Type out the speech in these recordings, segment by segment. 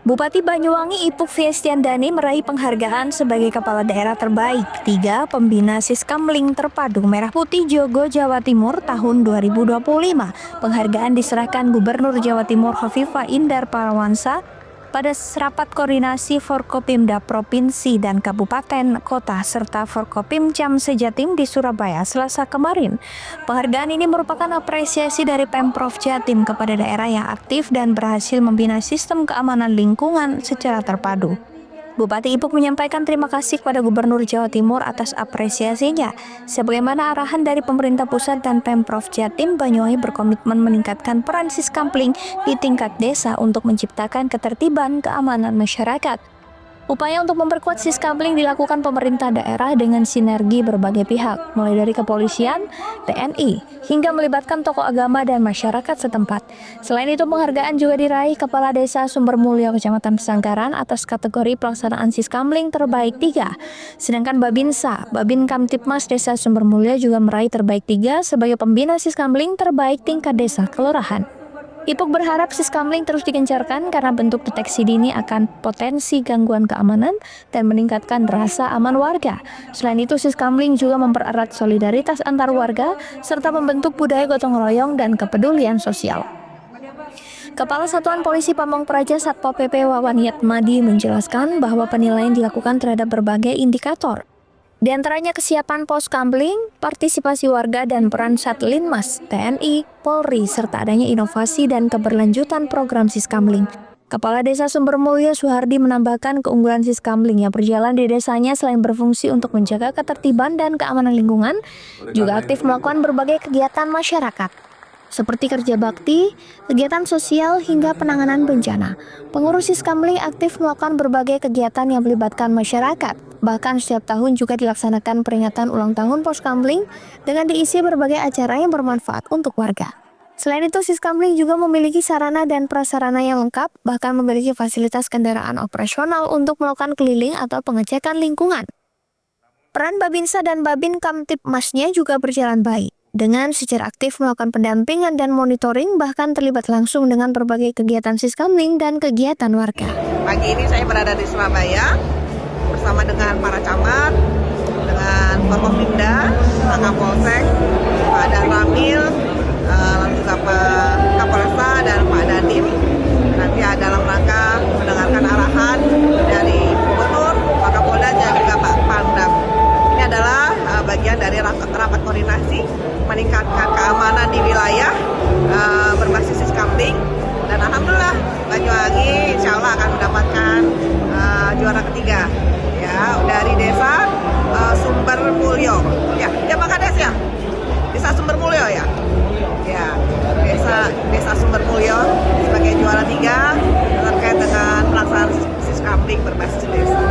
Bupati Banyuwangi Ipuk Fiestiandani meraih penghargaan sebagai Kepala Daerah Terbaik 3 Pembina Siskamling Terpadu Merah Putih Jogo Jawa Timur tahun 2025. Penghargaan diserahkan Gubernur Jawa Timur Hovifah Indar Parawansa pada rapat koordinasi Forkopimda Provinsi dan Kabupaten Kota serta Forkopimcam Sejatim di Surabaya Selasa kemarin. Penghargaan ini merupakan apresiasi dari Pemprov Jatim kepada daerah yang aktif dan berhasil membina sistem keamanan lingkungan secara terpadu. Bupati Ipuk menyampaikan terima kasih kepada Gubernur Jawa Timur atas apresiasinya. Sebagaimana arahan dari pemerintah pusat dan Pemprov Jatim, Banyuwangi berkomitmen meningkatkan peran Siskamling di tingkat desa untuk menciptakan ketertiban keamanan masyarakat. Upaya untuk memperkuat Siskamling dilakukan pemerintah daerah dengan sinergi berbagai pihak, mulai dari kepolisian, TNI, hingga melibatkan tokoh agama dan masyarakat setempat. Selain itu, penghargaan juga diraih Kepala Desa Sumbermulyo Kecamatan Pesanggaran atas kategori pelaksanaan Siskamling Terbaik 3. Sedangkan Babinsa, Babin Kamtipmas Desa Sumbermulyo juga meraih Terbaik 3 sebagai pembina Siskamling Terbaik tingkat desa kelurahan. Ipuk berharap Siskamling terus digencarkan karena bentuk deteksi dini akan potensi gangguan keamanan dan meningkatkan rasa aman warga. Selain itu, Siskamling juga mempererat solidaritas antar warga serta membentuk budaya gotong royong dan kepedulian sosial. Kepala Satuan Polisi Pamong Praja Satpol PP Wawan Yatmadi menjelaskan bahwa penilaian dilakukan terhadap berbagai indikator. Di antaranya kesiapan pos kamling, partisipasi warga, dan peran Satlinmas, TNI, Polri, serta adanya inovasi dan keberlanjutan program Siskamling. Kepala Desa Sumbermulyo Suhardi menambahkan keunggulan Siskamling yang berjalan di desanya selain berfungsi untuk menjaga ketertiban dan keamanan lingkungan, juga aktif melakukan berbagai kegiatan masyarakat, seperti kerja bakti, kegiatan sosial, hingga penanganan bencana. Pengurus Siskamling aktif melakukan berbagai kegiatan yang melibatkan masyarakat. Bahkan setiap tahun juga dilaksanakan peringatan ulang tahun Pos Kamling dengan diisi berbagai acara yang bermanfaat untuk warga. Selain itu, Siskamling juga memiliki sarana dan prasarana yang lengkap, bahkan memiliki fasilitas kendaraan operasional untuk melakukan keliling atau pengecekan lingkungan. Peran Babinsa dan Babin Kamtipmasnya juga berjalan baik, dengan secara aktif melakukan pendampingan dan monitoring, bahkan terlibat langsung dengan berbagai kegiatan Siskamling dan kegiatan warga. Pagi ini saya berada di Surabaya bersama dengan para camat, dengan Forkopimda, Pak Kapolsek, Pak Dan Ramil, lalu juga Pak Kapolresta dan Pak Dandim. Nanti dalam rangka mendengarkan arahan dari Gubernur, Pak Kapolda, dan juga Pak Pangdam. Ini adalah bagian dari rapat koordinasi meningkatkan keamanan di wilayah berbasis Siskamling, dan alhamdulillah Banyuwangi insya Allah akan mendapatkan juara ketiga ya dari Desa Sumbermulyo. Ya, Kades ya. Desa Sumbermulyo ya. Ya, Desa Sumbermulyo sebagai juara 3 terkait dengan pelaksanaan Siskamling berbasis desa.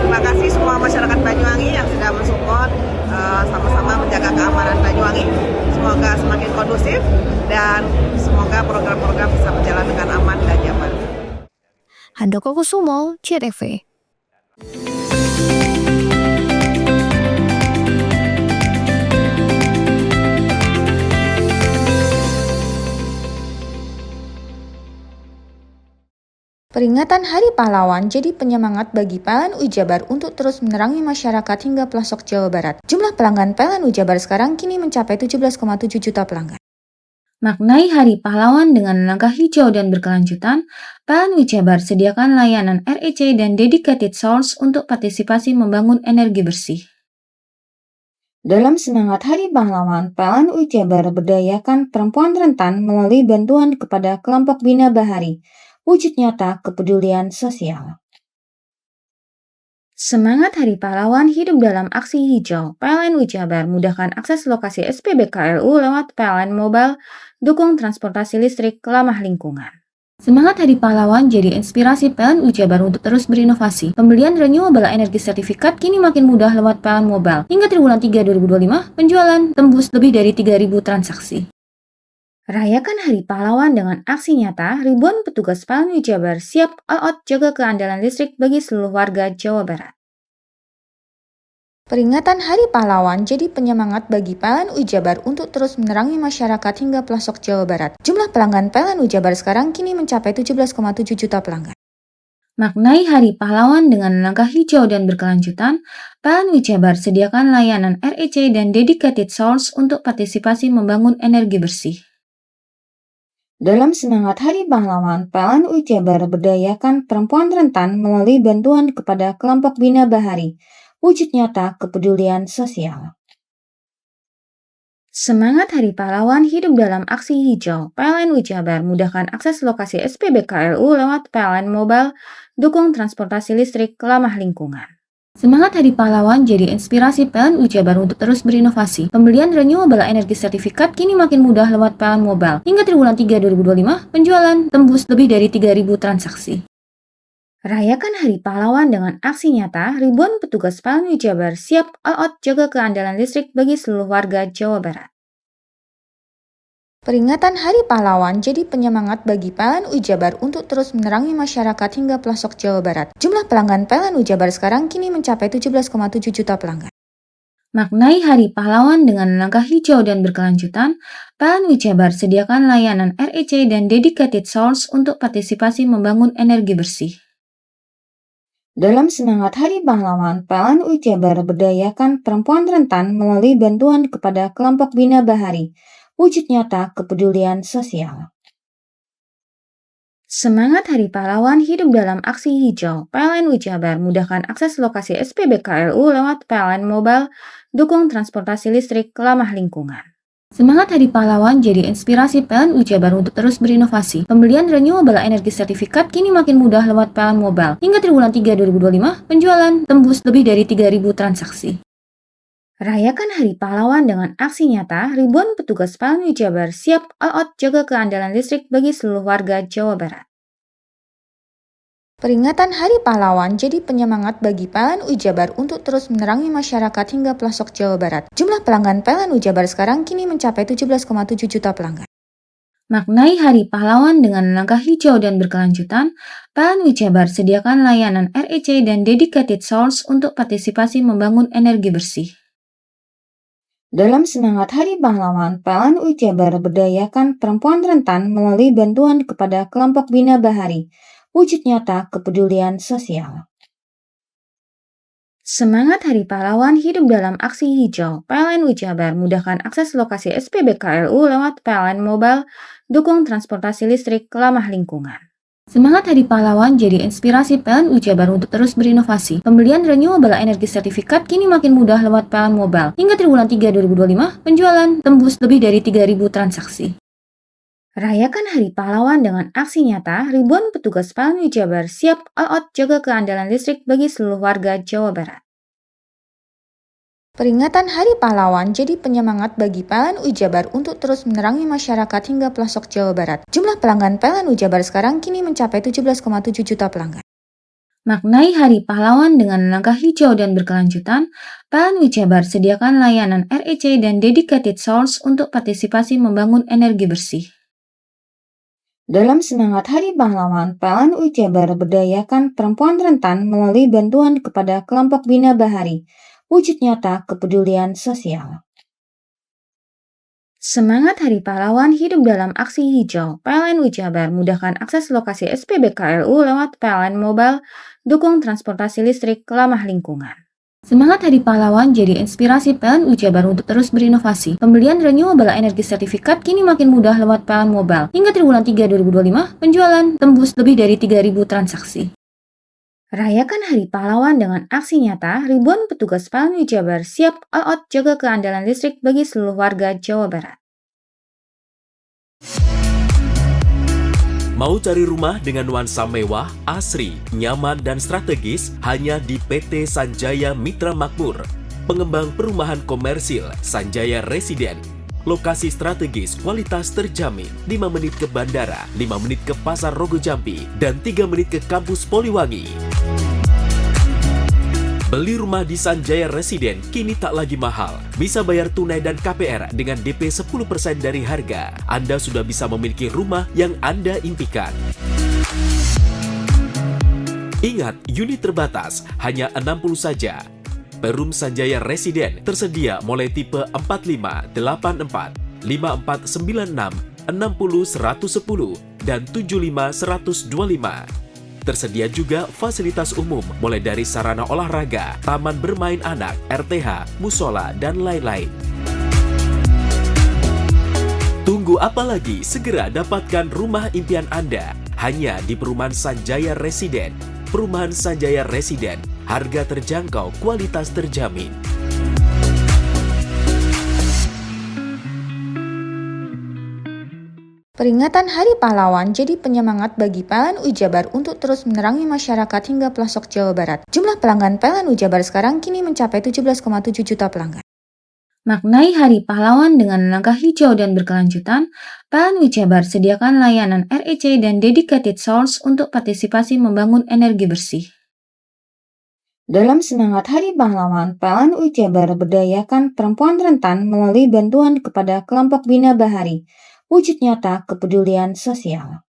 Terima kasih semua masyarakat Banyuwangi yang sudah mensupport sama-sama menjaga keamanan Banyuwangi. Semoga semakin kondusif dan semoga program-program bisa berjalan dengan aman dan nyaman. Handoko Kusumo, CTV. Peringatan Hari Pahlawan jadi penyemangat bagi PLN Jabar untuk terus menerangi masyarakat hingga pelosok Jawa Barat. Jumlah pelanggan PLN Jabar sekarang kini mencapai 17,7 juta pelanggan. Maknai Hari Pahlawan dengan langkah hijau dan berkelanjutan, PLN Jabar sediakan layanan REC dan dedicated source untuk partisipasi membangun energi bersih. Dalam semangat Hari Pahlawan, PLN Jabar berdayakan perempuan rentan melalui bantuan kepada kelompok Bina Bahari, wujud nyata kepedulian sosial. Semangat Hari Pahlawan hidup dalam aksi hijau. PLN Jabar mudahkan akses lokasi SPBKLU lewat PLN Mobile, dukung transportasi listrik ramah lingkungan. Semangat Hari Pahlawan jadi inspirasi PLN Jabar untuk terus berinovasi. Pembelian renewable energy sertifikat kini makin mudah lewat PLN Mobile. Hingga triwulan 3 2025, penjualan tembus lebih dari 3.000 transaksi. Rayakan Hari Pahlawan dengan aksi nyata, ribuan petugas PLN Jabar siap all out jaga keandalan listrik bagi seluruh warga Jawa Barat. Peringatan Hari Pahlawan jadi penyemangat bagi PLN Jabar untuk terus menerangi masyarakat hingga pelosok Jawa Barat. Jumlah pelanggan PLN Jabar sekarang kini mencapai 17,7 juta pelanggan. Maknai Hari Pahlawan dengan langkah hijau dan berkelanjutan, PLN Jabar sediakan layanan REC dan Dedicated Source untuk partisipasi membangun energi bersih. Dalam semangat Hari Pahlawan, PLN Jabar berdayakan perempuan rentan melalui bantuan kepada kelompok Bina Bahari, wujud nyata kepedulian sosial. Semangat Hari Pahlawan hidup dalam aksi hijau. PLN Jabar mudahkan akses lokasi SPBKLU lewat PLN Mobile, dukung transportasi listrik ramah lingkungan. Semangat Hari Pahlawan jadi inspirasi PLN Jabar untuk terus berinovasi. Pembelian renewable energy sertifikat kini makin mudah lewat PLN Mobile. Hingga triwulan 3 2025, penjualan tembus lebih dari 3.000 transaksi. Rayakan Hari Pahlawan dengan aksi nyata, ribuan petugas PLN Jabar siap all out jaga keandalan listrik bagi seluruh warga Jawa Barat. Peringatan Hari Pahlawan jadi penyemangat bagi PLN Jabar untuk terus menerangi masyarakat hingga pelosok Jawa Barat. Jumlah pelanggan PLN Jabar sekarang kini mencapai 17,7 juta pelanggan. Maknai Hari Pahlawan dengan langkah hijau dan berkelanjutan, PLN Jabar sediakan layanan REC dan Dedicated Source untuk partisipasi membangun energi bersih. Dalam semangat Hari Pahlawan, PLN Jabar berdayakan perempuan rentan melalui bantuan kepada kelompok Bina Bahari, wujud nyata kepedulian sosial. Semangat Hari Pahlawan hidup dalam aksi hijau. PLN Jabar mudahkan akses lokasi SPBKLU lewat PLN Mobile, dukung transportasi listrik ramah lingkungan. Semangat Hari Pahlawan jadi inspirasi PLN Jabar untuk terus berinovasi. Pembelian renewable energy sertifikat kini makin mudah lewat PLN Mobile. Hingga triwulan 3 2025, penjualan tembus lebih dari 3.000 transaksi. Rayakan Hari Pahlawan dengan aksi nyata, ribuan petugas PLN Jabar siap all out jaga keandalan listrik bagi seluruh warga Jawa Barat. Peringatan Hari Pahlawan jadi penyemangat bagi PLN Jabar untuk terus menerangi masyarakat hingga pelosok Jawa Barat. Jumlah pelanggan PLN Jabar sekarang kini mencapai 17,7 juta pelanggan. Maknai Hari Pahlawan dengan langkah hijau dan berkelanjutan, PLN Jabar sediakan layanan REC dan Dedicated Source untuk partisipasi membangun energi bersih. Dalam semangat Hari Pahlawan, PLN Jabar berdayakan perempuan rentan melalui bantuan kepada kelompok Bina Bahari, wujud nyata kepedulian sosial. Semangat Hari Pahlawan hidup dalam aksi hijau. PLN Jabar mudahkan akses lokasi SPBKLU lewat PLN Mobile, dukung transportasi listrik ramah lingkungan. Semangat Hari Pahlawan jadi inspirasi PLN Jabar untuk terus berinovasi. Pembelian renewable energy sertifikat kini makin mudah lewat PLN Mobile. Hingga triwulan 3 2025, penjualan tembus lebih dari 3.000 transaksi. Rayakan Hari Pahlawan dengan aksi nyata, ribuan petugas PLN Jabar siap all out jaga keandalan listrik bagi seluruh warga Jawa Barat. Peringatan Hari Pahlawan jadi penyemangat bagi PLN Jabar untuk terus menerangi masyarakat hingga pelosok Jawa Barat. Jumlah pelanggan PLN Jabar sekarang kini mencapai 17,7 juta pelanggan. Maknai Hari Pahlawan dengan langkah hijau dan berkelanjutan, PLN Jabar sediakan layanan REC dan Dedicated Source untuk partisipasi membangun energi bersih. Dalam semangat Hari Pahlawan, PLN Jabar berdayakan perempuan rentan melalui bantuan kepada kelompok Bina Bahari, wujud nyata kepedulian sosial. Semangat Hari Pahlawan hidup dalam aksi hijau. PLN Jabar mudahkan akses lokasi SPBKLU lewat PLN Mobile, dukung transportasi listrik ramah lingkungan. Semangat Hari Pahlawan jadi inspirasi PLN Jabar untuk terus berinovasi. Pembelian renewable energy sertifikat kini makin mudah lewat PLN Mobile. Hingga triwulan 3 2025, penjualan tembus lebih dari 3.000 transaksi. Rayakan Hari Pahlawan dengan aksi nyata, ribuan petugas PLN Jabar siap all out jaga keandalan listrik bagi seluruh warga Jawa Barat. Mau cari rumah dengan nuansa mewah, asri, nyaman, dan strategis hanya di PT Sanjaya Mitra Makmur. Pengembang perumahan komersil Sanjaya Residen. Lokasi strategis, kualitas terjamin. 5 menit ke bandara, 5 menit ke Pasar Rogo Jambi, dan 3 menit ke kampus Poliwangi. Beli rumah di Sanjaya Residen kini tak lagi mahal. Bisa bayar tunai dan KPR dengan DP 10% dari harga. Anda sudah bisa memiliki rumah yang Anda impikan. Ingat, unit terbatas, hanya 60 saja. Perum Sanjaya Residen tersedia mulai tipe 45, 84, 5496, 60 110, dan 75 125. Tersedia juga fasilitas umum mulai dari sarana olahraga, taman bermain anak, RTH, musola, dan lain-lain. Tunggu apa lagi? Segera dapatkan rumah impian Anda hanya di Perumahan Sanjaya Residen. Perumahan Sanjaya Residen, harga terjangkau, kualitas terjamin. Peringatan Hari Pahlawan jadi penyemangat bagi PLN Ujabar untuk terus menerangi masyarakat hingga pelosok Jawa Barat. Jumlah pelanggan PLN Ujabar sekarang kini mencapai 17,7 juta pelanggan. Maknai Hari Pahlawan dengan langkah hijau dan berkelanjutan, PLN Ujabar sediakan layanan REC dan Dedicated Source untuk partisipasi membangun energi bersih. Dalam semangat Hari Pahlawan, PLN Ujabar berdayakan perempuan rentan melalui bantuan kepada kelompok Bina Bahari, wujud nyata kepedulian sosial.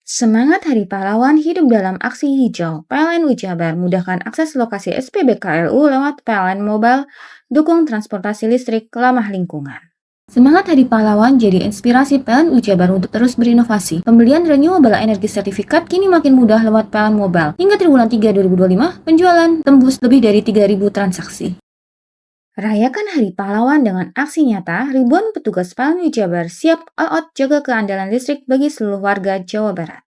Semangat Hari Pahlawan hidup dalam aksi hijau. PLN Ujabar mudahkan akses lokasi SPBKLU lewat PLN Mobile, dukung transportasi listrik ramah lingkungan. Semangat Hari Pahlawan jadi inspirasi PLN Ujabar untuk terus berinovasi. Pembelian renewable energy sertifikat kini makin mudah lewat PLN Mobile. Hingga triwulan 3 2025, penjualan tembus lebih dari 3.000 transaksi. Rayakan Hari Pahlawan dengan aksi nyata, ribuan petugas PLN Ujabar siap all out jaga keandalan listrik bagi seluruh warga Jawa Barat.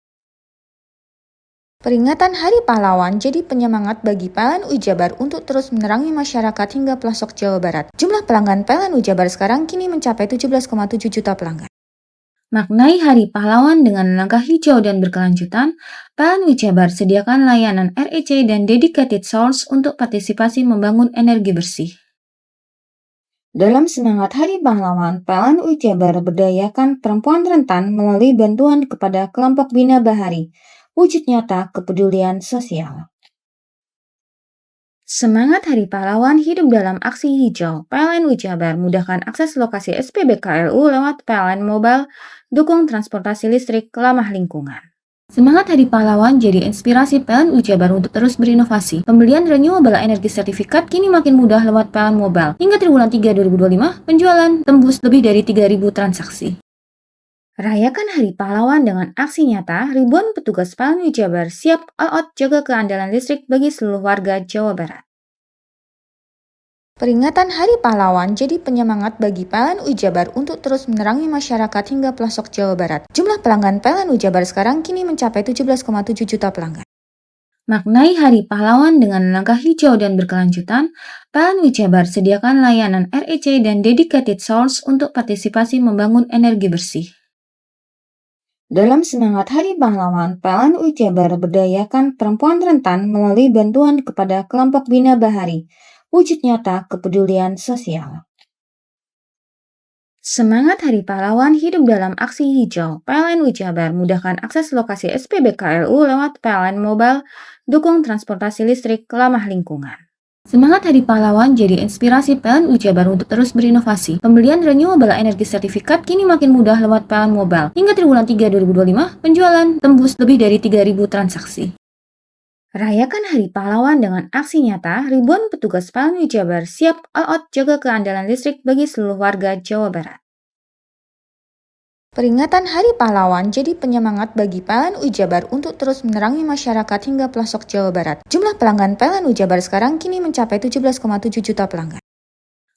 Peringatan Hari Pahlawan jadi penyemangat bagi PLN Ujabar untuk terus menerangi masyarakat hingga pelosok Jawa Barat. Jumlah pelanggan PLN Ujabar sekarang kini mencapai 17,7 juta pelanggan. Maknai Hari Pahlawan dengan langkah hijau dan berkelanjutan, PLN Ujabar sediakan layanan REC dan Dedicated Source untuk partisipasi membangun energi bersih. Dalam semangat Hari Pahlawan, PLN Ujabar berdayakan perempuan rentan melalui bantuan kepada kelompok Bina Bahari, wujud nyata kepedulian sosial. Semangat Hari Pahlawan hidup dalam aksi hijau. PLN Ujabar mudahkan akses lokasi SPBKLU lewat PLN Mobile, dukung transportasi listrik ramah lingkungan. Semangat Hari Pahlawan jadi inspirasi PLN Ujabar untuk terus berinovasi. Pembelian renewable energy sertifikat kini makin mudah lewat PLN Mobile. Hingga triwulan 3 2025, penjualan tembus lebih dari 3.000 transaksi. Rayakan Hari Pahlawan dengan aksi nyata, ribuan petugas PLN Ujabar siap all out jaga keandalan listrik bagi seluruh warga Jawa Barat. Peringatan Hari Pahlawan jadi penyemangat bagi PLN Ujabar untuk terus menerangi masyarakat hingga pelosok Jawa Barat. Jumlah pelanggan PLN Ujabar sekarang kini mencapai 17,7 juta pelanggan. Maknai Hari Pahlawan dengan langkah hijau dan berkelanjutan, PLN Ujabar sediakan layanan REC dan Dedicated Source untuk partisipasi membangun energi bersih. Dalam semangat Hari Pahlawan, PLN Ujabar berdayakan perempuan rentan melalui bantuan kepada kelompok Bina Bahari, wujud nyata kepedulian sosial. Semangat Hari Pahlawan hidup dalam aksi hijau. PLN Ujabar mudahkan akses lokasi SPBKLU lewat PLN Mobile, dukung transportasi listrik ramah lingkungan. Semangat Hari Pahlawan jadi inspirasi PLN Ujabar untuk terus berinovasi. Pembelian renewable energy sertifikat kini makin mudah lewat PLN Mobile. Hingga triwulan 3 2025, penjualan tembus lebih dari 3.000 transaksi. Rayakan Hari Pahlawan dengan aksi nyata, ribuan petugas PLN Ujabar siap all out jaga keandalan listrik bagi seluruh warga Jawa Barat. Peringatan Hari Pahlawan jadi penyemangat bagi PLN Ujabar untuk terus menerangi masyarakat hingga pelosok Jawa Barat. Jumlah pelanggan PLN Ujabar sekarang kini mencapai 17,7 juta pelanggan.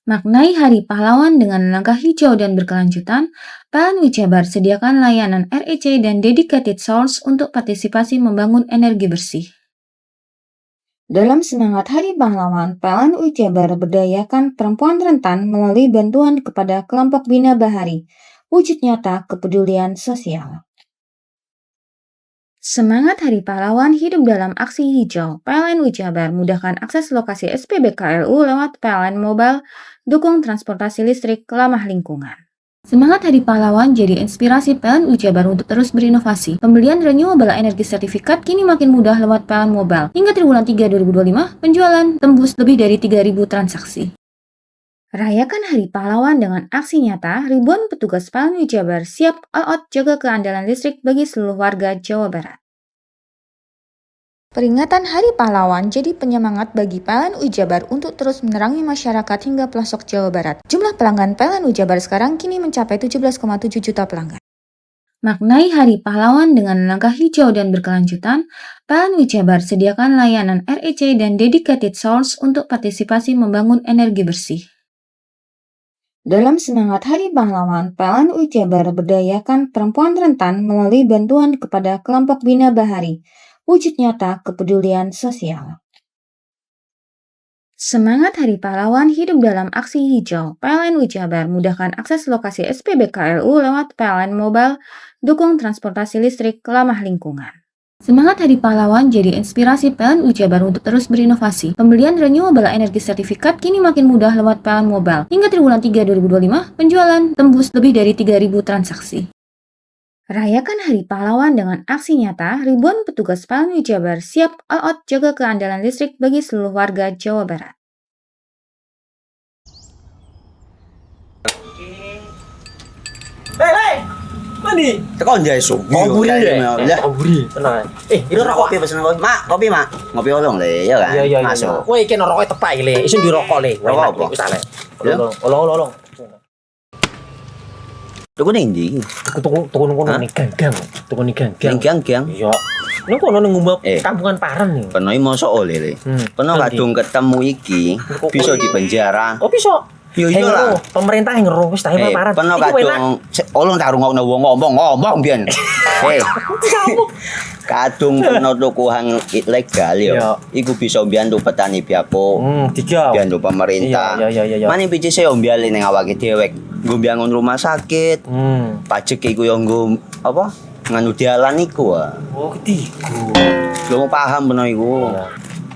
Maknai Hari Pahlawan dengan langkah hijau dan berkelanjutan, PLN Ujabar sediakan layanan REC dan Dedicated Source untuk partisipasi membangun energi bersih. Dalam semangat Hari Pahlawan, PLN Ujabar berdayakan perempuan rentan melalui bantuan kepada kelompok Bina Bahari, wujud nyata kepedulian sosial. Semangat Hari Pahlawan hidup dalam aksi hijau. PLN Ujabar mudahkan akses lokasi SPBKLU lewat PLN Mobile, dukung transportasi listrik ramah lingkungan. Semangat Hari Pahlawan jadi inspirasi PLN Ujabar untuk terus berinovasi. Pembelian renewable energy sertifikat kini makin mudah lewat PLN Mobile. Hingga triwulan 3 2025, penjualan tembus lebih dari 3.000 transaksi. Rayakan Hari Pahlawan dengan aksi nyata, ribuan petugas PLN Ujabar siap all out jaga keandalan listrik bagi seluruh warga Jawa Barat. Peringatan Hari Pahlawan jadi penyemangat bagi PLN Ujabar untuk terus menerangi masyarakat hingga pelosok Jawa Barat. Jumlah pelanggan PLN Ujabar sekarang kini mencapai 17,7 juta pelanggan. Maknai Hari Pahlawan dengan langkah hijau dan berkelanjutan, PLN Ujabar sediakan layanan REC dan dedicated source untuk partisipasi membangun energi bersih. Dalam semangat Hari Pahlawan, PLN Ujabar berdayakan perempuan rentan melalui bantuan kepada kelompok Bina Bahari, wujud nyata kepedulian sosial. Semangat Hari Pahlawan hidup dalam aksi hijau. PLN Ujabar mudahkan akses lokasi SPBKLU lewat PLN Mobile, dukung transportasi listrik ramah lingkungan. Semangat Hari Pahlawan jadi inspirasi PLN Ujabar untuk terus berinovasi. Pembelian renewable energy sertifikat kini makin mudah lewat PLN Mobile. Hingga triwulan 3 2025, penjualan tembus lebih dari 3.000 transaksi. Rayakan Hari Pahlawan dengan aksi nyata, ribuan petugas PLN Ujabar siap all out jaga keandalan listrik bagi seluruh warga Jawa Barat. Hei, mandi. Tekan jaya subuh. Koburi ya. Koburi, tenang. Ini rokok. Kopi pesen kopi. Mak, kopi, Mak. Ngopi olong le, ya kan? Iya. Masuk. Woi, iki rokoknya tepak iki le. Isun dirokok le. Rokok apa? Wis ale. Ya? Olong. Tuku ning ndi? Tuku nunggu ning ganggang. Tuku ning ganggang. Gang-gang. Iya. Nang kono nang ngumbab Eh. kampungan Paren nih. Peno mosok oleh le. Peno Nanti. kadung ketemu iki bisa dipenjara. Oh, bisa. Yo iya lah. Pemerintah yang ngeru wis tahe Paren. Peno Iki enak. kadung olong tak rungokno wong ngomong biyen. Kadung peno tuku hang ilegal Iya. yo. Iku bisa mbiyantu petani biako. Tiga. Mbiyantu pemerintah. Iya. Mane pici yo mbiali ning awake dewek. Nggo mbiangun rumah sakit. Pajak iku yo nggo apa? Nganu dalan iku ah. Oh, ketiga. Lu paham bener iku.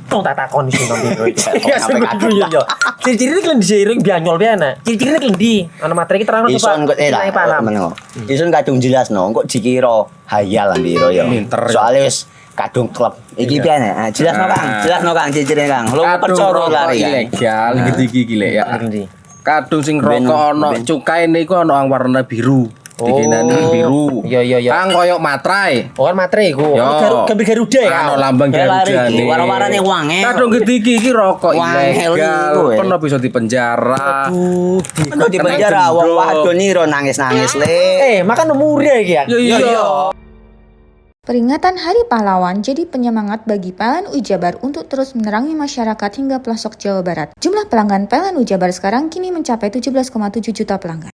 Tong tak takon sing nang biro iki. Iya, Sampe kudu yo. Ciri-cirine klend diseiring bianyol piye ana. Ciri-cirine klendi. Ana materi ki terang Ison kok Nilai paham. meneng. Ison kadung jelasno kok dikira hayal ambiro ya. Soale wis kadung klub. Iki piye nek? Jelasno Kang, jelasno Kang ciri-cirine Kang. Lu percaya lari kan. ilegal iki lek ya. Klendi. Kadung sing Ben- rokok ana ben- cukaine iku ana yang warna biru. Dikenani biru. Iya. Kang koyo matrai. Oh kan materi iku. Yo. Gambar Garuda ya. Ana lambang Lari iki Garudane. warna-warnane wange. Kadung gede iki rokok Wangel ilegal. iku, eh. Pernah bisa dipenjara. Penuh di penjara wong wadon niro nangis-nangis le. Makan murah iki ya. Iya. Peringatan Hari Pahlawan jadi penyemangat bagi PLN Ujabar untuk terus menerangi masyarakat hingga pelosok Jawa Barat. Jumlah pelanggan PLN Ujabar sekarang kini mencapai 17,7 juta pelanggan.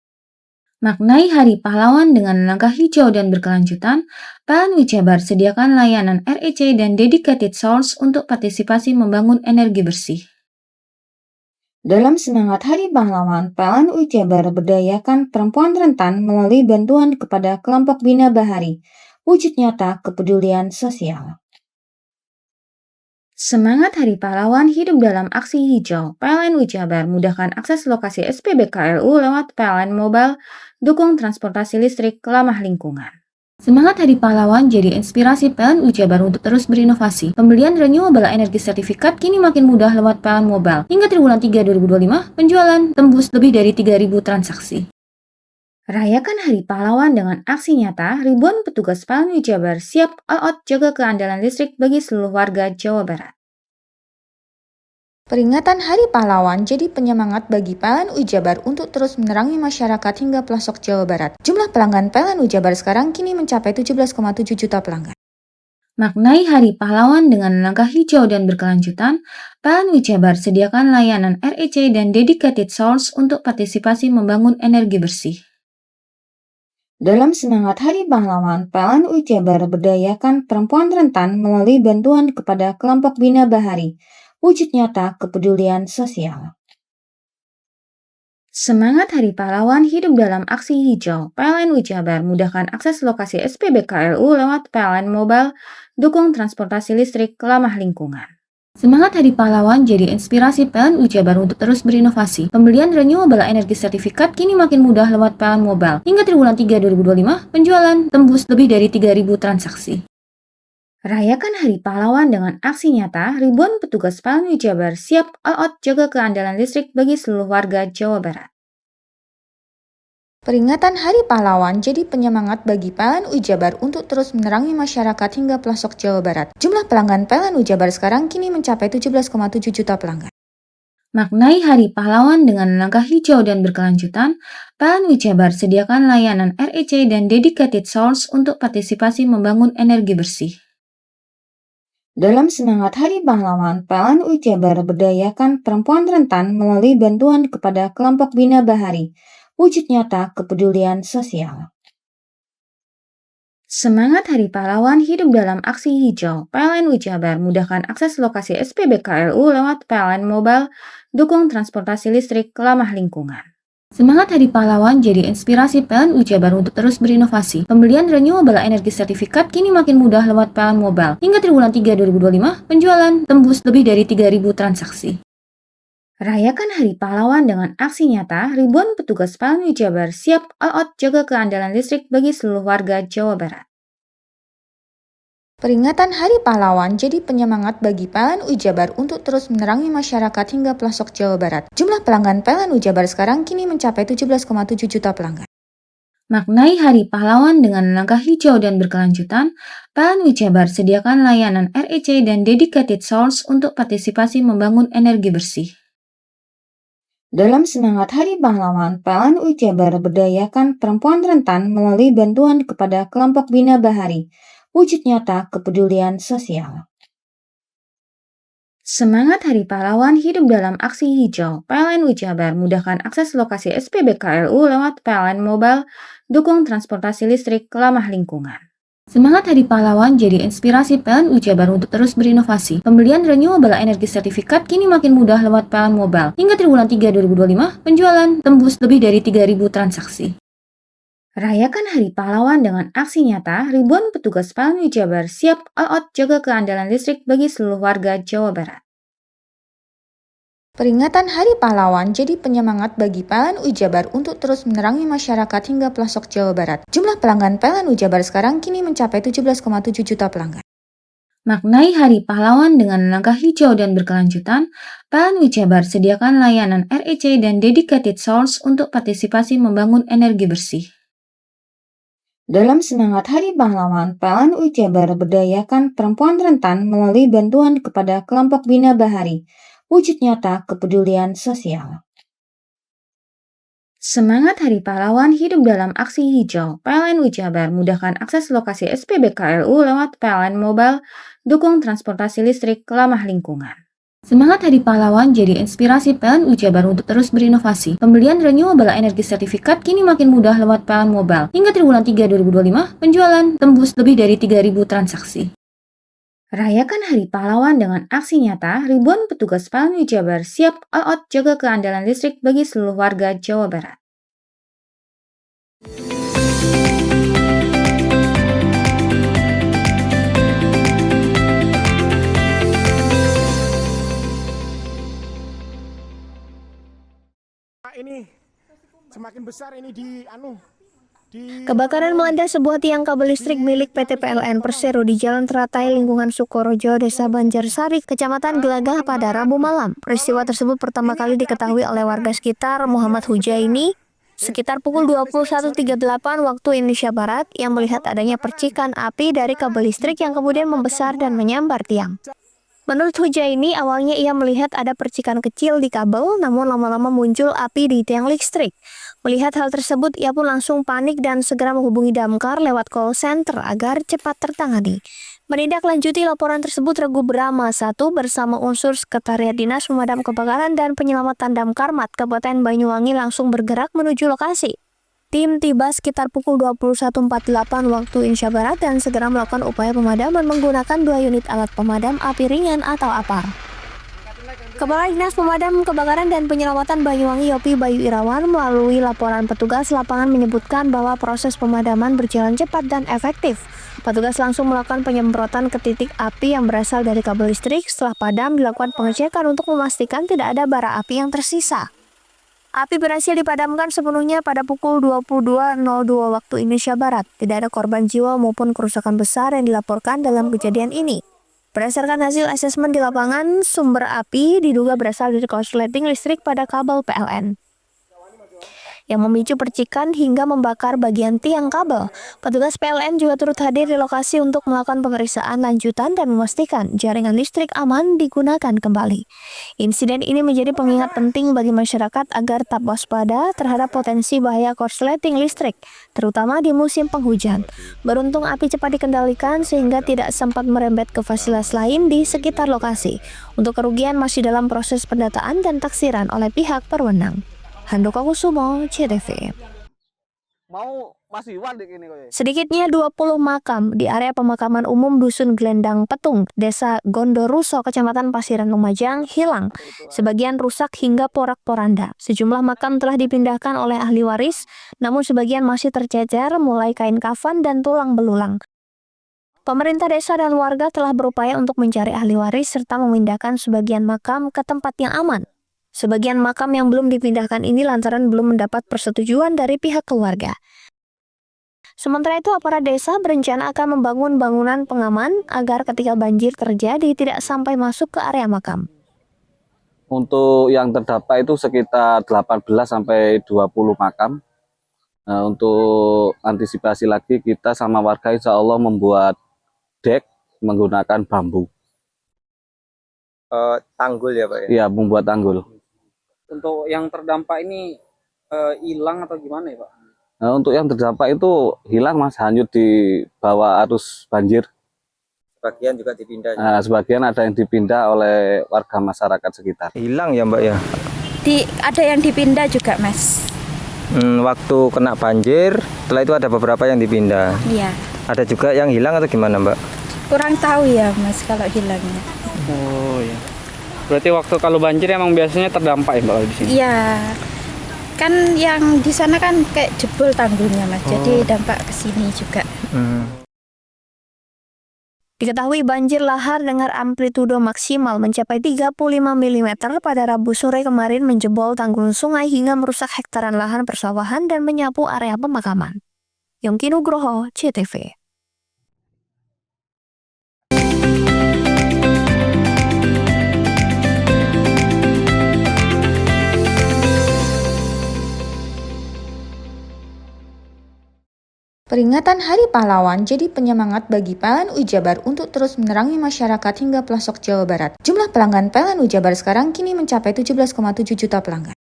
Maknai Hari Pahlawan dengan langkah hijau dan berkelanjutan, PLN Ujabar sediakan layanan REC dan dedicated source untuk partisipasi membangun energi bersih. Dalam semangat Hari Pahlawan, PLN Ujabar berdayakan perempuan rentan melalui bantuan kepada kelompok Bina Bahari, wujud nyata kepedulian sosial. Semangat Hari Pahlawan hidup dalam aksi hijau. PLN Ujabar mudahkan akses lokasi SPBKLU lewat PLN Mobile, dukung transportasi listrik ramah lingkungan. Semangat Hari Pahlawan jadi inspirasi PLN Ujabar untuk terus berinovasi. Pembelian renewable energy sertifikat kini makin mudah lewat PLN Mobile. Hingga triwulan 3 2025, penjualan tembus lebih dari 3.000 transaksi. Rayakan Hari Pahlawan dengan aksi nyata, ribuan petugas PLN Ujabar siap all out jaga keandalan listrik bagi seluruh warga Jawa Barat. Peringatan Hari Pahlawan jadi penyemangat bagi PLN Ujabar untuk terus menerangi masyarakat hingga pelosok Jawa Barat. Jumlah pelanggan PLN Ujabar sekarang kini mencapai 17,7 juta pelanggan. Maknai Hari Pahlawan dengan langkah hijau dan berkelanjutan, PLN Ujabar sediakan layanan REC dan dedicated source untuk partisipasi membangun energi bersih. Dalam semangat Hari Pahlawan, PLN Ujabar berdayakan perempuan rentan melalui bantuan kepada kelompok Bina Bahari, wujud nyata kepedulian sosial. Semangat Hari Pahlawan hidup dalam aksi hijau. PLN Ujabar mudahkan akses lokasi SPBKLU lewat PLN Mobile, dukung transportasi listrik ramah lingkungan. Semangat Hari Pahlawan jadi inspirasi PLN Ujabar untuk terus berinovasi. Pembelian renewable energy sertifikat kini makin mudah lewat PLN Mobile. Hingga triwulan 3 2025, penjualan tembus lebih dari 3.000 transaksi. Rayakan Hari Pahlawan dengan aksi nyata, ribuan petugas PLN Ujabar siap all out jaga keandalan listrik bagi seluruh warga Jawa Barat. Peringatan Hari Pahlawan jadi penyemangat bagi PLN Ujabar untuk terus menerangi masyarakat hingga pelosok Jawa Barat. Jumlah pelanggan PLN Ujabar sekarang kini mencapai 17,7 juta pelanggan. Maknai Hari Pahlawan dengan langkah hijau dan berkelanjutan, PLN Jabar sediakan layanan REC dan dedicated source untuk partisipasi membangun energi bersih. Dalam semangat Hari Pahlawan, PLN Jabar berdayakan perempuan rentan melalui bantuan kepada kelompok Bina Bahari, wujud nyata kepedulian sosial. Semangat Hari Pahlawan hidup dalam aksi hijau. PLN Jabar mudahkan akses lokasi SPBKLU lewat PLN Mobile, dukung transportasi listrik ramah lingkungan. Semangat Hari Pahlawan jadi inspirasi PLN Jabar untuk terus berinovasi. Pembelian renewable energy sertifikat kini makin mudah lewat PLN Mobile. Hingga triwulan 3 2025, penjualan tembus lebih dari 3.000 transaksi. Rayakan Hari Pahlawan dengan aksi nyata, ribuan petugas PLN Jabar siap all out jaga keandalan listrik bagi seluruh warga Jawa Barat. Peringatan Hari Pahlawan jadi penyemangat bagi PLN Jabar untuk terus menerangi masyarakat hingga pelosok Jawa Barat. Jumlah pelanggan PLN Jabar sekarang kini mencapai 17,7 juta pelanggan. Maknai Hari Pahlawan dengan langkah hijau dan berkelanjutan, PLN Jabar sediakan layanan REC dan dedicated source untuk partisipasi membangun energi bersih. Dalam semangat Hari Pahlawan, PLN Jabar berdayakan perempuan rentan melalui bantuan kepada kelompok Bina Bahari, wujud nyata kepedulian sosial. Semangat Hari Pahlawan hidup dalam aksi hijau. PLN Jabar mudahkan akses lokasi SPBKLU lewat PLN Mobile, dukung transportasi listrik ramah lingkungan. Semangat Hari Pahlawan jadi inspirasi PLN Jabar untuk terus berinovasi. Pembelian renewable energy sertifikat kini makin mudah lewat PLN Mobile. Hingga triwulan 3 2025, penjualan tembus lebih dari 3.000 transaksi. Rayakan Hari Pahlawan dengan aksi nyata, ribuan petugas PLN Jabar siap all out jaga keandalan listrik bagi seluruh warga Jawa Barat. Peringatan Hari Pahlawan jadi penyemangat bagi PLN Jabar untuk terus menerangi masyarakat hingga pelosok Jawa Barat. Jumlah pelanggan PLN Jabar sekarang kini mencapai 17,7 juta pelanggan. Maknai Hari Pahlawan dengan langkah hijau dan berkelanjutan, PLN Jabar sediakan layanan REC dan dedicated source untuk partisipasi membangun energi bersih. Dalam semangat Hari Pahlawan, PLN Jabar berdayakan perempuan rentan melalui bantuan kepada kelompok Bina Bahari, wujud nyata kepedulian sosial. Semangat Hari Pahlawan hidup dalam aksi hijau. PLN Jabar mudahkan akses lokasi SPBKLU lewat PLN Mobile, dukung transportasi listrik ramah lingkungan. Semangat Hari Pahlawan jadi inspirasi PLN Jabar untuk terus berinovasi. Pembelian renewable energy sertifikat kini makin mudah lewat PLN Mobile. Hingga triwulan 3 2025, penjualan tembus lebih dari 3.000 transaksi. Rayakan Hari Pahlawan dengan aksi nyata, ribuan petugas PLN Jabar siap all out jaga keandalan listrik bagi seluruh warga Jawa Barat. Ini semakin besar ini di Kebakaran melanda sebuah tiang kabel listrik milik PT PLN Persero di Jalan Teratai, lingkungan Sukorojo, Desa Banjarsari, Kecamatan Gelagah pada Rabu malam. Peristiwa tersebut pertama kali diketahui oleh warga sekitar Muhammad Hujaini sekitar pukul 21.38 waktu Indonesia Barat yang melihat adanya percikan api dari kabel listrik yang kemudian membesar dan menyambar tiang. Menurut Hujaini, awalnya ia melihat ada percikan kecil di kabel, namun lama-lama muncul api di tiang listrik. Melihat hal tersebut, ia pun langsung panik dan segera menghubungi damkar lewat call center agar cepat tertangani. Menindaklanjuti laporan tersebut, Regu Brahma 1 bersama unsur Sekretariat Dinas Pemadam Kebakaran dan Penyelamatan Damkar Kabupaten Banyuwangi langsung bergerak menuju lokasi. Tim tiba sekitar pukul 21.48 waktu Indonesia Barat dan segera melakukan upaya pemadaman menggunakan 2 unit alat pemadam api ringan atau APAR. Kepala Dinas Pemadam Kebakaran dan Penyelamatan Banyuwangi Yopi Bayu Irawan melalui laporan petugas lapangan menyebutkan bahwa proses pemadaman berjalan cepat dan efektif. Petugas langsung melakukan penyemprotan ke titik api yang berasal dari kabel listrik. Setelah padam, dilakukan pengecekan untuk memastikan tidak ada bara api yang tersisa. Api berhasil dipadamkan sepenuhnya pada pukul 22.02 waktu Indonesia Barat. Tidak ada korban jiwa maupun kerusakan besar yang dilaporkan dalam kejadian ini. Berdasarkan hasil asesmen di lapangan, sumber api diduga berasal dari korsleting listrik pada kabel PLN. yang memicu percikan hingga membakar bagian tiang kabel. Petugas PLN juga turut hadir di lokasi untuk melakukan pemeriksaan lanjutan dan memastikan jaringan listrik aman digunakan kembali. Insiden ini menjadi pengingat penting bagi masyarakat agar tetap waspada terhadap potensi bahaya korsleting listrik, terutama di musim penghujan. Beruntung api cepat dikendalikan sehingga tidak sempat merembet ke fasilitas lain di sekitar lokasi. Untuk kerugian masih dalam proses pendataan dan taksiran oleh pihak berwenang. Handoko Kusumo, CTV. Sedikitnya 20 makam di area pemakaman umum Dusun Glendang Petung, Desa Gondoruso, Kecamatan Pasiran Lumajang hilang. Sebagian rusak hingga porak-poranda. Sejumlah makam telah dipindahkan oleh ahli waris, namun sebagian masih tercecer mulai kain kafan dan tulang belulang. Pemerintah desa dan warga telah berupaya untuk mencari ahli waris serta memindahkan sebagian makam ke tempat yang aman. Sebagian makam yang belum dipindahkan ini lantaran belum mendapat persetujuan dari pihak keluarga. Sementara itu, aparat desa berencana akan membangun bangunan pengaman agar ketika banjir terjadi tidak sampai masuk ke area makam. Untuk yang terdampak itu sekitar 18 sampai 20 makam. Nah, untuk antisipasi lagi kita sama warga insya Allah membuat dek menggunakan bambu. Tanggul ya Pak ya? Iya, membuat tanggul. Untuk yang terdampak ini hilang atau gimana ya Pak? Nah, untuk yang terdampak itu hilang Mas, hanyut di bawah arus banjir. Sebagian juga dipindah. Nah, sebagian ada yang dipindah oleh warga masyarakat sekitar. Hilang ya Mbak ya? Ada yang dipindah juga Mas. Waktu kena banjir, setelah itu ada beberapa yang dipindah. Iya. Ada juga yang hilang atau gimana Mbak? Kurang tahu ya Mas kalau hilangnya. Oh iya. Berarti waktu kalau banjir emang biasanya terdampak ya Mbak di sini? Iya. Kan yang di sana kan kayak jebol tanggulnya Mas. Jadi dampak ke sini juga. Diketahui banjir lahar dengan amplitudo maksimal mencapai 35 mm pada Rabu sore kemarin menjebol tanggul sungai hingga merusak hektaran lahan persawahan dan menyapu area pemakaman. Yongki Nugroho, CTV. Peringatan Hari Pahlawan jadi penyemangat bagi PLN Ujabar untuk terus menerangi masyarakat hingga pelosok Jawa Barat. Jumlah pelanggan PLN Ujabar sekarang kini mencapai 17,7 juta pelanggan.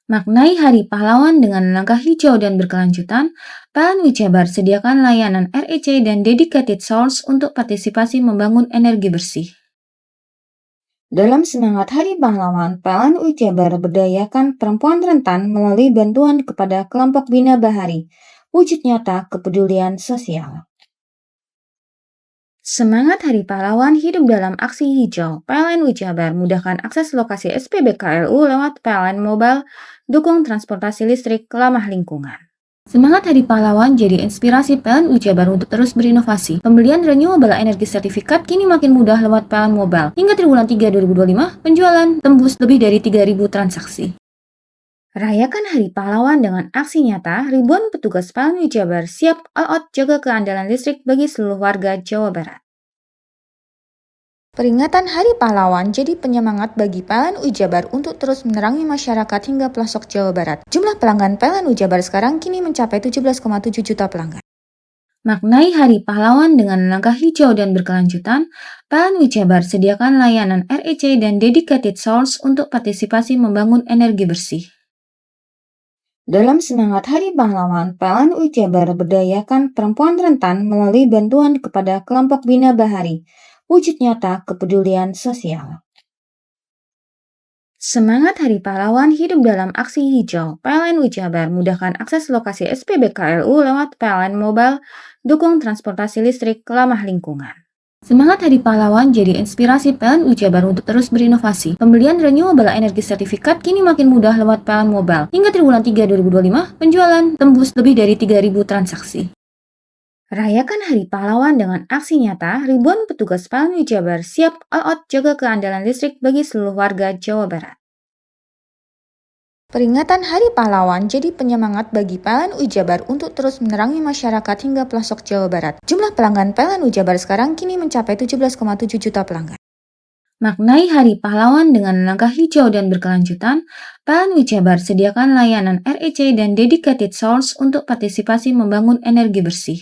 Maknai Hari Pahlawan dengan langkah hijau dan berkelanjutan, PLN Ujabar sediakan layanan REC dan dedicated source untuk partisipasi membangun energi bersih. Dalam semangat Hari Pahlawan, PLN Ujabar berdayakan perempuan rentan melalui bantuan kepada kelompok Bina Bahari, wujud nyata kepedulian sosial. Semangat Hari Pahlawan hidup dalam aksi hijau. PLN Ujabar mudahkan akses lokasi SPBKLU lewat PLN Mobile, dukung transportasi listrik ramah lingkungan. Semangat Hari Pahlawan jadi inspirasi PLN Ujabar untuk terus berinovasi. Pembelian renewable energy sertifikat kini makin mudah lewat PLN Mobile. Hingga triwulan 3 2025, penjualan tembus lebih dari 3.000 transaksi. Rayakan Hari Pahlawan dengan aksi nyata, ribuan petugas PLN Ujabar siap all out jaga keandalan listrik bagi seluruh warga Jawa Barat. Peringatan Hari Pahlawan jadi penyemangat bagi PLN Ujabar untuk terus menerangi masyarakat hingga pelosok Jawa Barat. Jumlah pelanggan PLN Ujabar sekarang kini mencapai 17,7 juta pelanggan. Maknai Hari Pahlawan dengan langkah hijau dan berkelanjutan, PLN Ujabar sediakan layanan REC dan dedicated source untuk partisipasi membangun energi bersih. Dalam semangat Hari Pahlawan, PLN Ujabar berdayakan perempuan rentan melalui bantuan kepada kelompok Bina Bahari, wujud nyata kepedulian sosial. Semangat Hari Pahlawan hidup dalam aksi hijau. PLN Ujabar mudahkan akses lokasi SPBKLU lewat PLN Mobile, dukung transportasi listrik ramah lingkungan. Semangat Hari Pahlawan jadi inspirasi PLN Ujabar untuk terus berinovasi. Pembelian renewable energy sertifikat kini makin mudah lewat PLN Mobile. Hingga triwulan 3 2025, penjualan tembus lebih dari 3.000 transaksi. Rayakan Hari Pahlawan dengan aksi nyata, ribuan petugas PLN Ujabar siap all out jaga keandalan listrik bagi seluruh warga Jawa Barat. Peringatan Hari Pahlawan jadi penyemangat bagi PLN Ujabar untuk terus menerangi masyarakat hingga pelosok Jawa Barat. Jumlah pelanggan PLN Ujabar sekarang kini mencapai 17,7 juta pelanggan. Maknai Hari Pahlawan dengan langkah hijau dan berkelanjutan, PLN Ujabar sediakan layanan REC dan Dedicated Source untuk partisipasi membangun energi bersih.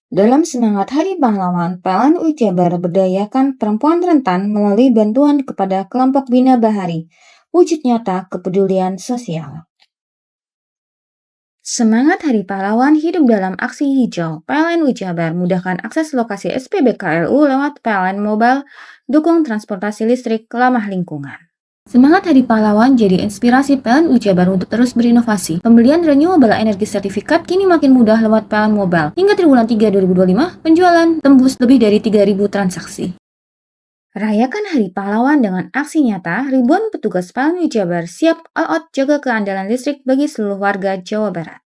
Dalam semangat Hari Pahlawan, PLN Ujabar berdayakan perempuan rentan melalui bantuan kepada kelompok Bina Bahari, wujud nyata kepedulian sosial. Semangat Hari Pahlawan hidup dalam aksi hijau. PLN Ujabar mudahkan akses lokasi SPBKLU lewat PLN Mobile, dukung transportasi listrik ramah lingkungan. Semangat Hari Pahlawan jadi inspirasi PLN Ujabar untuk terus berinovasi. Pembelian renewable energi sertifikat kini makin mudah lewat PLN Mobile. Hingga triwulan 3 2025, penjualan tembus lebih dari 3.000 transaksi. Rayakan Hari Pahlawan dengan aksi nyata, ribuan petugas PLN Ujabar siap all out jaga keandalan listrik bagi seluruh warga Jawa Barat.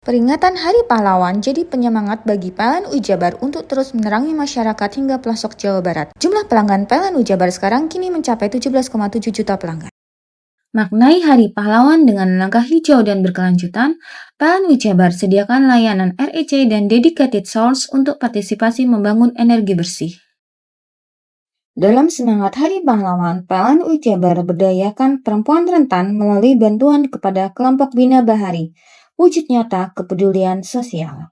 Peringatan Hari Pahlawan jadi penyemangat bagi PLN Ujabar untuk terus menerangi masyarakat hingga pelosok Jawa Barat. Jumlah pelanggan PLN Ujabar sekarang kini mencapai 17,7 juta pelanggan. Maknai Hari Pahlawan dengan langkah hijau dan berkelanjutan, PLN Ujabar sediakan layanan REC dan Dedicated Source untuk partisipasi membangun energi bersih. Dalam semangat Hari Pahlawan, PLN Ujabar berdayakan perempuan rentan melalui bantuan kepada kelompok Bina Bahari, wujud nyata kepedulian sosial.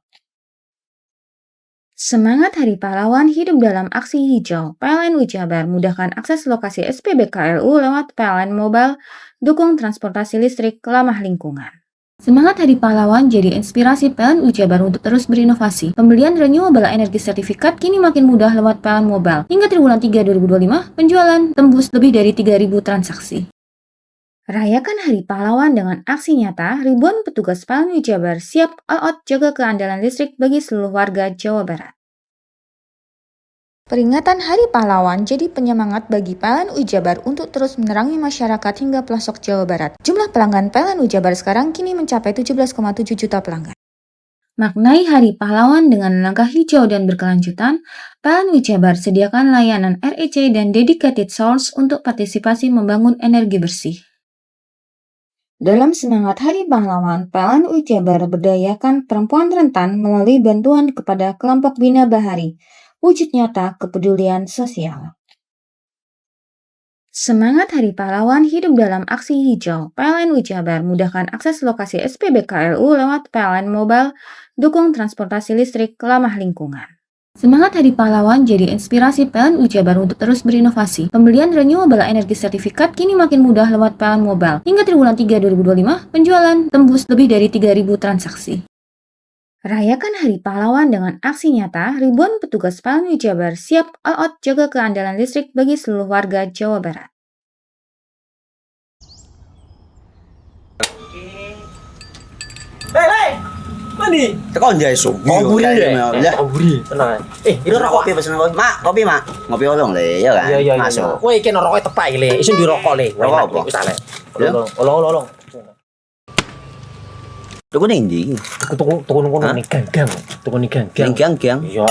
Semangat Hari Pahlawan hidup dalam aksi hijau. PLN Ujabar mudahkan akses lokasi SPBKLU lewat PLN Mobile, dukung transportasi listrik ramah lingkungan. Semangat Hari Pahlawan jadi inspirasi PLN Ujabar untuk terus berinovasi. Pembelian renewable energi sertifikat kini makin mudah lewat PLN Mobile. Hingga triwulan 3 2025, penjualan tembus lebih dari 3.000 transaksi. Rayakan Hari Pahlawan dengan aksi nyata, ribuan petugas PLN Ujabar siap all out jaga keandalan listrik bagi seluruh warga Jawa Barat. Peringatan Hari Pahlawan jadi penyemangat bagi PLN Ujabar untuk terus menerangi masyarakat hingga pelosok Jawa Barat. Jumlah pelanggan PLN Ujabar sekarang kini mencapai 17,7 juta pelanggan. Maknai Hari Pahlawan dengan langkah hijau dan berkelanjutan, PLN Ujabar sediakan layanan REC dan Dedicated Source untuk partisipasi membangun energi bersih. Dalam semangat Hari Pahlawan, PLN Ujabar berdayakan perempuan rentan melalui bantuan kepada kelompok Bina Bahari, wujud nyata kepedulian sosial. Semangat Hari Pahlawan hidup dalam aksi hijau. PLN Ujabar mudahkan akses lokasi SPBKLU lewat PLN Mobile, dukung transportasi listrik ramah lingkungan. Semangat Hari Pahlawan jadi inspirasi PLN Ujabar untuk terus berinovasi. Pembelian renewable energi sertifikat kini makin mudah lewat PLN Mobile. Hingga triwulan 3 2025, penjualan tembus lebih dari 3.000 transaksi. Rayakan Hari Pahlawan dengan aksi nyata, ribuan petugas PLN Ujabar siap all out jaga keandalan listrik bagi seluruh warga Jawa Barat. Hei, mandi. Tekan jaya su. Buri ya. Buri, tenang. Ini rokok. Kopi pesen kopi. Mak, kopi mak. Ngopi olong le, ya kan? Iya. Masuk. Kowe iki rokoknya tepak le, isin dirokok le. Rokok apa? Wis ale. Olong. Tuku ning ndi? Tuku ngono ning gang. Tuku ning gang. Gang. Iya.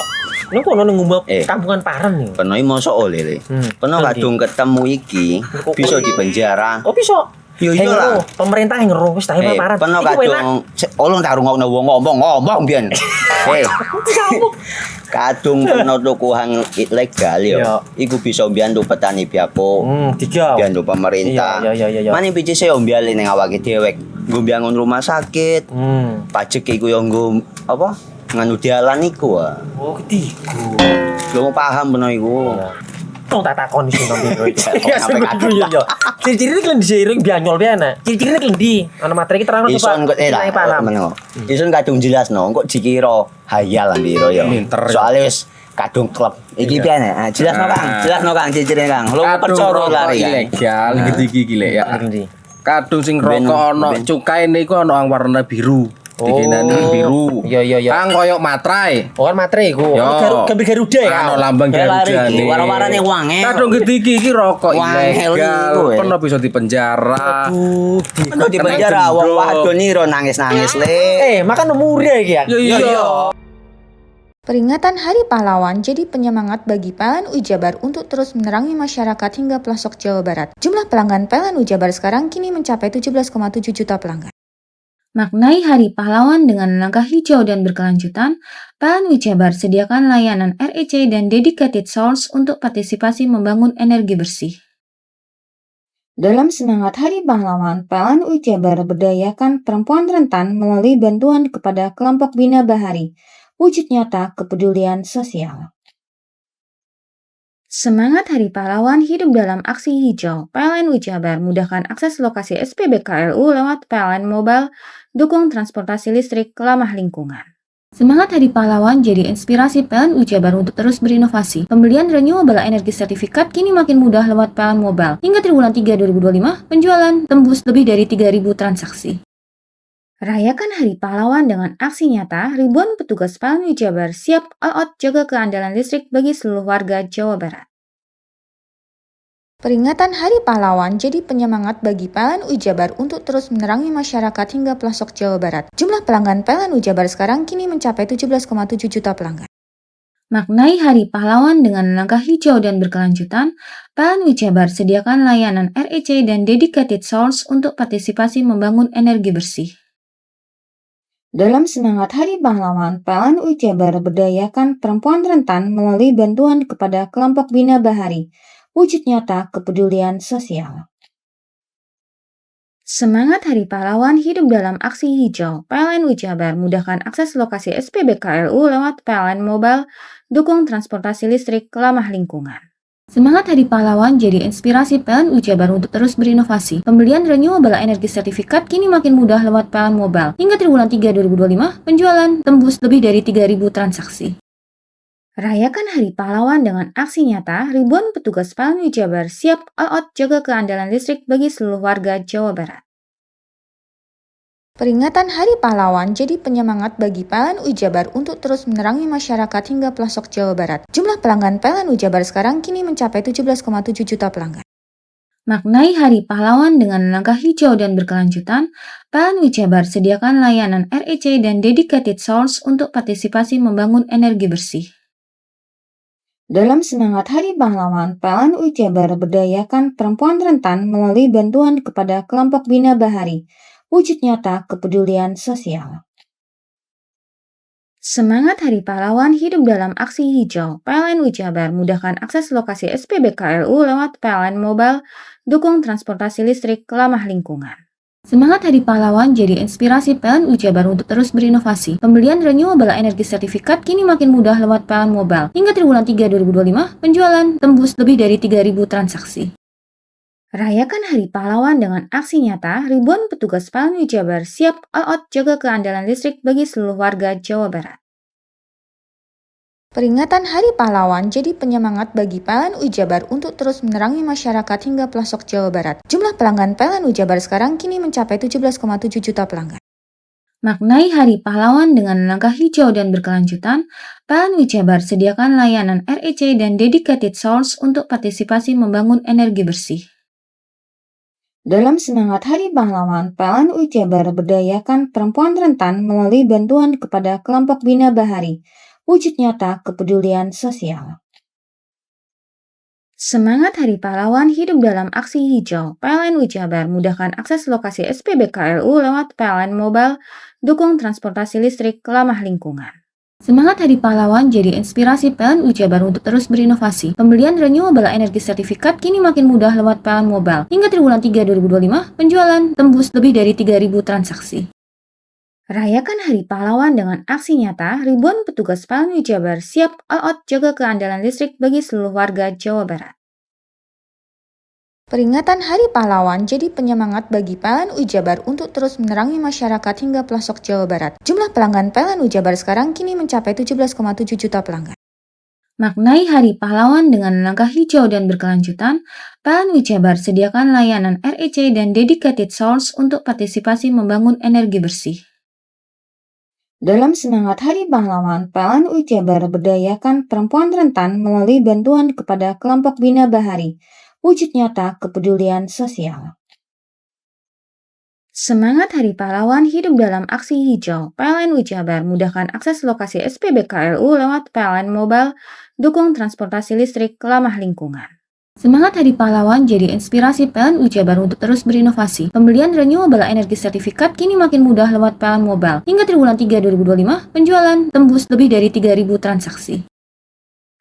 Ning kono ning ngombe kampungan Paren nih. Kena mosok oleh le. Kena kadung ketemu iki bisa dipenjara. Oh bisa. Yo iya lah. Pemerintah yang ngeru wis ta Paren. Kena kadung olong tak rungokno wong ngomong biyen. Kadung kena tuku hang ilegal yo. Iku bisa mbiyantu petani biako. Mbiyantu pemerintah. Iya. Mane picise yo mbiale ning awake dhewek. Nggo mbiangun rumah sakit. Pajak iku yo nggo apa? Nganu dalan iku. Oh, ketiku. Lu paham beno iku. Tong tak takoni sing nang biro iki. Iya. Ciri-cirine klend diseiring bianyol piye Ciri-cirine klendi? Ana materi iki terang Ison kok meneng. Ison kadung jelasno, kok dikira hayal biro yo. Soale wis kadung klub. Iki piye nek? Jelasno Kang ciri-cirine Kang. Lu percaya lari ilegal iki lek ya. Kadung sing rokok ana cukae niku ana warna biru. Dikenani biru. Iya. Kang koyo materai. Oh kan materai iku. Gambar Garuda ya. Ana lambang Garuda. Warna-warnane wange. Kadung gede iki rokok ilegal. Pernah bisa dipenjara. Kok dipenjara wong wadon iro nangis-nangis le. Makan murah iki ya. Iya. Peringatan Hari Pahlawan jadi penyemangat bagi PLN Ujabar untuk terus menerangi masyarakat hingga pelosok Jawa Barat. Jumlah pelanggan PLN Ujabar sekarang kini mencapai 17,7 juta pelanggan. Maknai Hari Pahlawan dengan langkah hijau dan berkelanjutan, PLN Jabar sediakan layanan REC dan Dedicated Source untuk partisipasi membangun energi bersih. Dalam semangat Hari Pahlawan, PLN Jabar berdayakan perempuan rentan melalui bantuan kepada kelompok Bina Bahari, wujud nyata kepedulian sosial. Semangat Hari Pahlawan hidup dalam aksi hijau. PLN Jabar mudahkan akses lokasi SPBKLU lewat PLN Mobile, dukung transportasi listrik ramah lingkungan. Semangat Hari Pahlawan jadi inspirasi PLN Jabar untuk terus berinovasi. Pembelian renewable energy sertifikat kini makin mudah lewat PLN Mobile. Hingga triwulan 3 2025, penjualan tembus lebih dari 3.000 transaksi. Rayakan Hari Pahlawan dengan aksi nyata, ribuan petugas PLN Jabar siap all out jaga keandalan listrik bagi seluruh warga Jawa Barat. Peringatan Hari Pahlawan jadi penyemangat bagi PLN Jabar untuk terus menerangi masyarakat hingga pelosok Jawa Barat. Jumlah pelanggan PLN Jabar sekarang kini mencapai 17,7 juta pelanggan. Maknai Hari Pahlawan dengan langkah hijau dan berkelanjutan, PLN Jabar sediakan layanan REC dan Dedicated Source untuk partisipasi membangun energi bersih. Dalam semangat Hari Pahlawan, PLN Jabar berdayakan perempuan rentan melalui bantuan kepada kelompok Bina Bahari, wujud nyata kepedulian sosial. Semangat Hari Pahlawan hidup dalam aksi hijau. PLN Jabar mudahkan akses lokasi SPBKLU lewat PLN Mobile, dukung transportasi listrik ramah lingkungan. Semangat Hari Pahlawan jadi inspirasi PLN Jabar untuk terus berinovasi. Pembelian renewable energy sertifikat kini makin mudah lewat PLN Mobile. Hingga triwulan 3 2025, penjualan tembus lebih dari 3.000 transaksi. Rayakan Hari Pahlawan dengan aksi nyata, ribuan petugas PLN Jabar siap all out jaga keandalan listrik bagi seluruh warga Jawa Barat. Peringatan Hari Pahlawan jadi penyemangat bagi PLN Jabar untuk terus menerangi masyarakat hingga pelosok Jawa Barat. Jumlah pelanggan PLN Jabar sekarang kini mencapai 17,7 juta pelanggan. Maknai Hari Pahlawan dengan langkah hijau dan berkelanjutan, PLN Jabar sediakan layanan REC dan Dedicated Source untuk partisipasi membangun energi bersih. Dalam semangat Hari Pahlawan, PLN Jabar berdayakan perempuan rentan melalui bantuan kepada kelompok Bina Bahari, wujud nyata kepedulian sosial. Semangat Hari Pahlawan hidup dalam aksi hijau. PLN Jabar mudahkan akses lokasi SPBKLU lewat PLN Mobile, dukung transportasi listrik ramah lingkungan. Semangat Hari Pahlawan jadi inspirasi PLN Jabar untuk terus berinovasi. Pembelian renewable energy sertifikat kini makin mudah lewat PLN Mobile. Hingga triwulan 3 2025, penjualan tembus lebih dari 3.000 transaksi. Rayakan Hari Pahlawan dengan aksi nyata, ribuan petugas PLN Jabar siap all out jaga keandalan listrik bagi seluruh warga Jawa Barat. Peringatan Hari Pahlawan jadi penyemangat bagi PLN Jabar untuk terus menerangi masyarakat hingga pelosok Jawa Barat. Jumlah pelanggan PLN Jabar sekarang kini mencapai 17,7 juta pelanggan. Maknai Hari Pahlawan dengan langkah hijau dan berkelanjutan, PLN Jabar sediakan layanan REC dan Dedicated Source untuk partisipasi membangun energi bersih. Dalam semangat Hari Pahlawan, PLN Jabar berdayakan perempuan rentan melalui bantuan kepada kelompok Bina Bahari, wujud nyata kepedulian sosial. Semangat Hari Pahlawan hidup dalam aksi hijau. PLN Jabar mudahkan akses lokasi SPBKLU lewat PLN Mobile, dukung transportasi listrik ramah lingkungan. Semangat Hari Pahlawan jadi inspirasi PLN Jabar untuk terus berinovasi. Pembelian renewable energy sertifikat kini makin mudah lewat PLN Mobile. Hingga triwulan 3 2025, penjualan tembus lebih dari 3.000 transaksi. Rayakan Hari Pahlawan dengan aksi nyata, ribuan petugas PLN Jabar siap all out jaga keandalan listrik bagi seluruh warga Jawa Barat. Peringatan Hari Pahlawan jadi penyemangat bagi PLN Jabar untuk terus menerangi masyarakat hingga pelosok Jawa Barat. Jumlah pelanggan PLN Jabar sekarang kini mencapai 17,7 juta pelanggan. Maknai Hari Pahlawan dengan langkah hijau dan berkelanjutan, PLN Jabar sediakan layanan REC dan Dedicated Source untuk partisipasi membangun energi bersih. Dalam semangat Hari Pahlawan, PLN Jabar berdayakan perempuan rentan melalui bantuan kepada kelompok Bina Bahari, wujud nyata kepedulian sosial. Semangat Hari Pahlawan hidup dalam aksi hijau. PLN Jabar mudahkan akses lokasi SPBKLU lewat PLN Mobile, dukung transportasi listrik ramah lingkungan. Semangat Hari Pahlawan jadi inspirasi PLN Jabar untuk terus berinovasi. Pembelian renewable energy sertifikat kini makin mudah lewat PLN Mobile. Hingga triwulan 3 2025, penjualan tembus lebih dari 3.000 transaksi.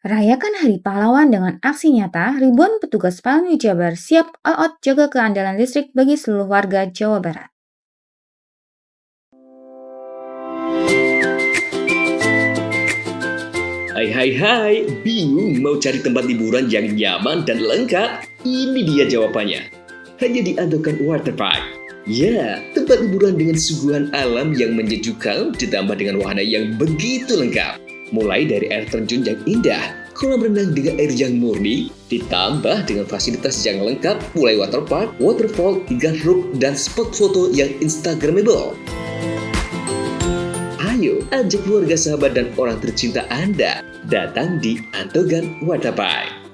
Rayakan Hari Pahlawan dengan aksi nyata, ribuan petugas PLN Jabar siap all out jaga keandalan listrik bagi seluruh warga Jawa Barat. Hai, bingung mau cari tempat liburan yang nyaman dan lengkap? Ini dia jawabannya. Hanya di Andokan Waterpark. Ya, tempat liburan dengan suguhan alam yang menyejukkan ditambah dengan wahana yang begitu lengkap. Mulai dari air terjun yang indah, kolam renang dengan air yang murni, ditambah dengan fasilitas yang lengkap mulai waterpark, waterfall, hingga roof dan spot foto yang instagramable. Ayo, ajak keluarga, sahabat, dan orang tercinta Anda datang di Andokan Waterpark.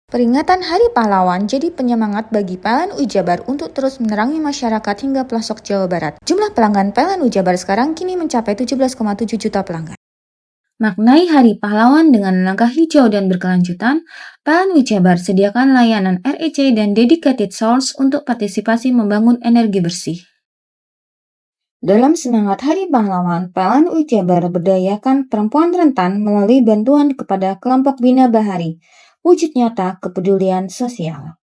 Peringatan Hari Pahlawan jadi penyemangat bagi PLN Jabar untuk terus menerangi masyarakat hingga pelosok Jawa Barat. Jumlah pelanggan PLN Jabar sekarang kini mencapai 17,7 juta pelanggan. Maknai Hari Pahlawan dengan langkah hijau dan berkelanjutan, PLN Jabar sediakan layanan REC dan dedicated source untuk partisipasi membangun energi bersih. Dalam semangat Hari Pahlawan, PLN Jabar berdayakan perempuan rentan melalui bantuan kepada kelompok Bina Bahari, wujud nyata kepedulian sosial.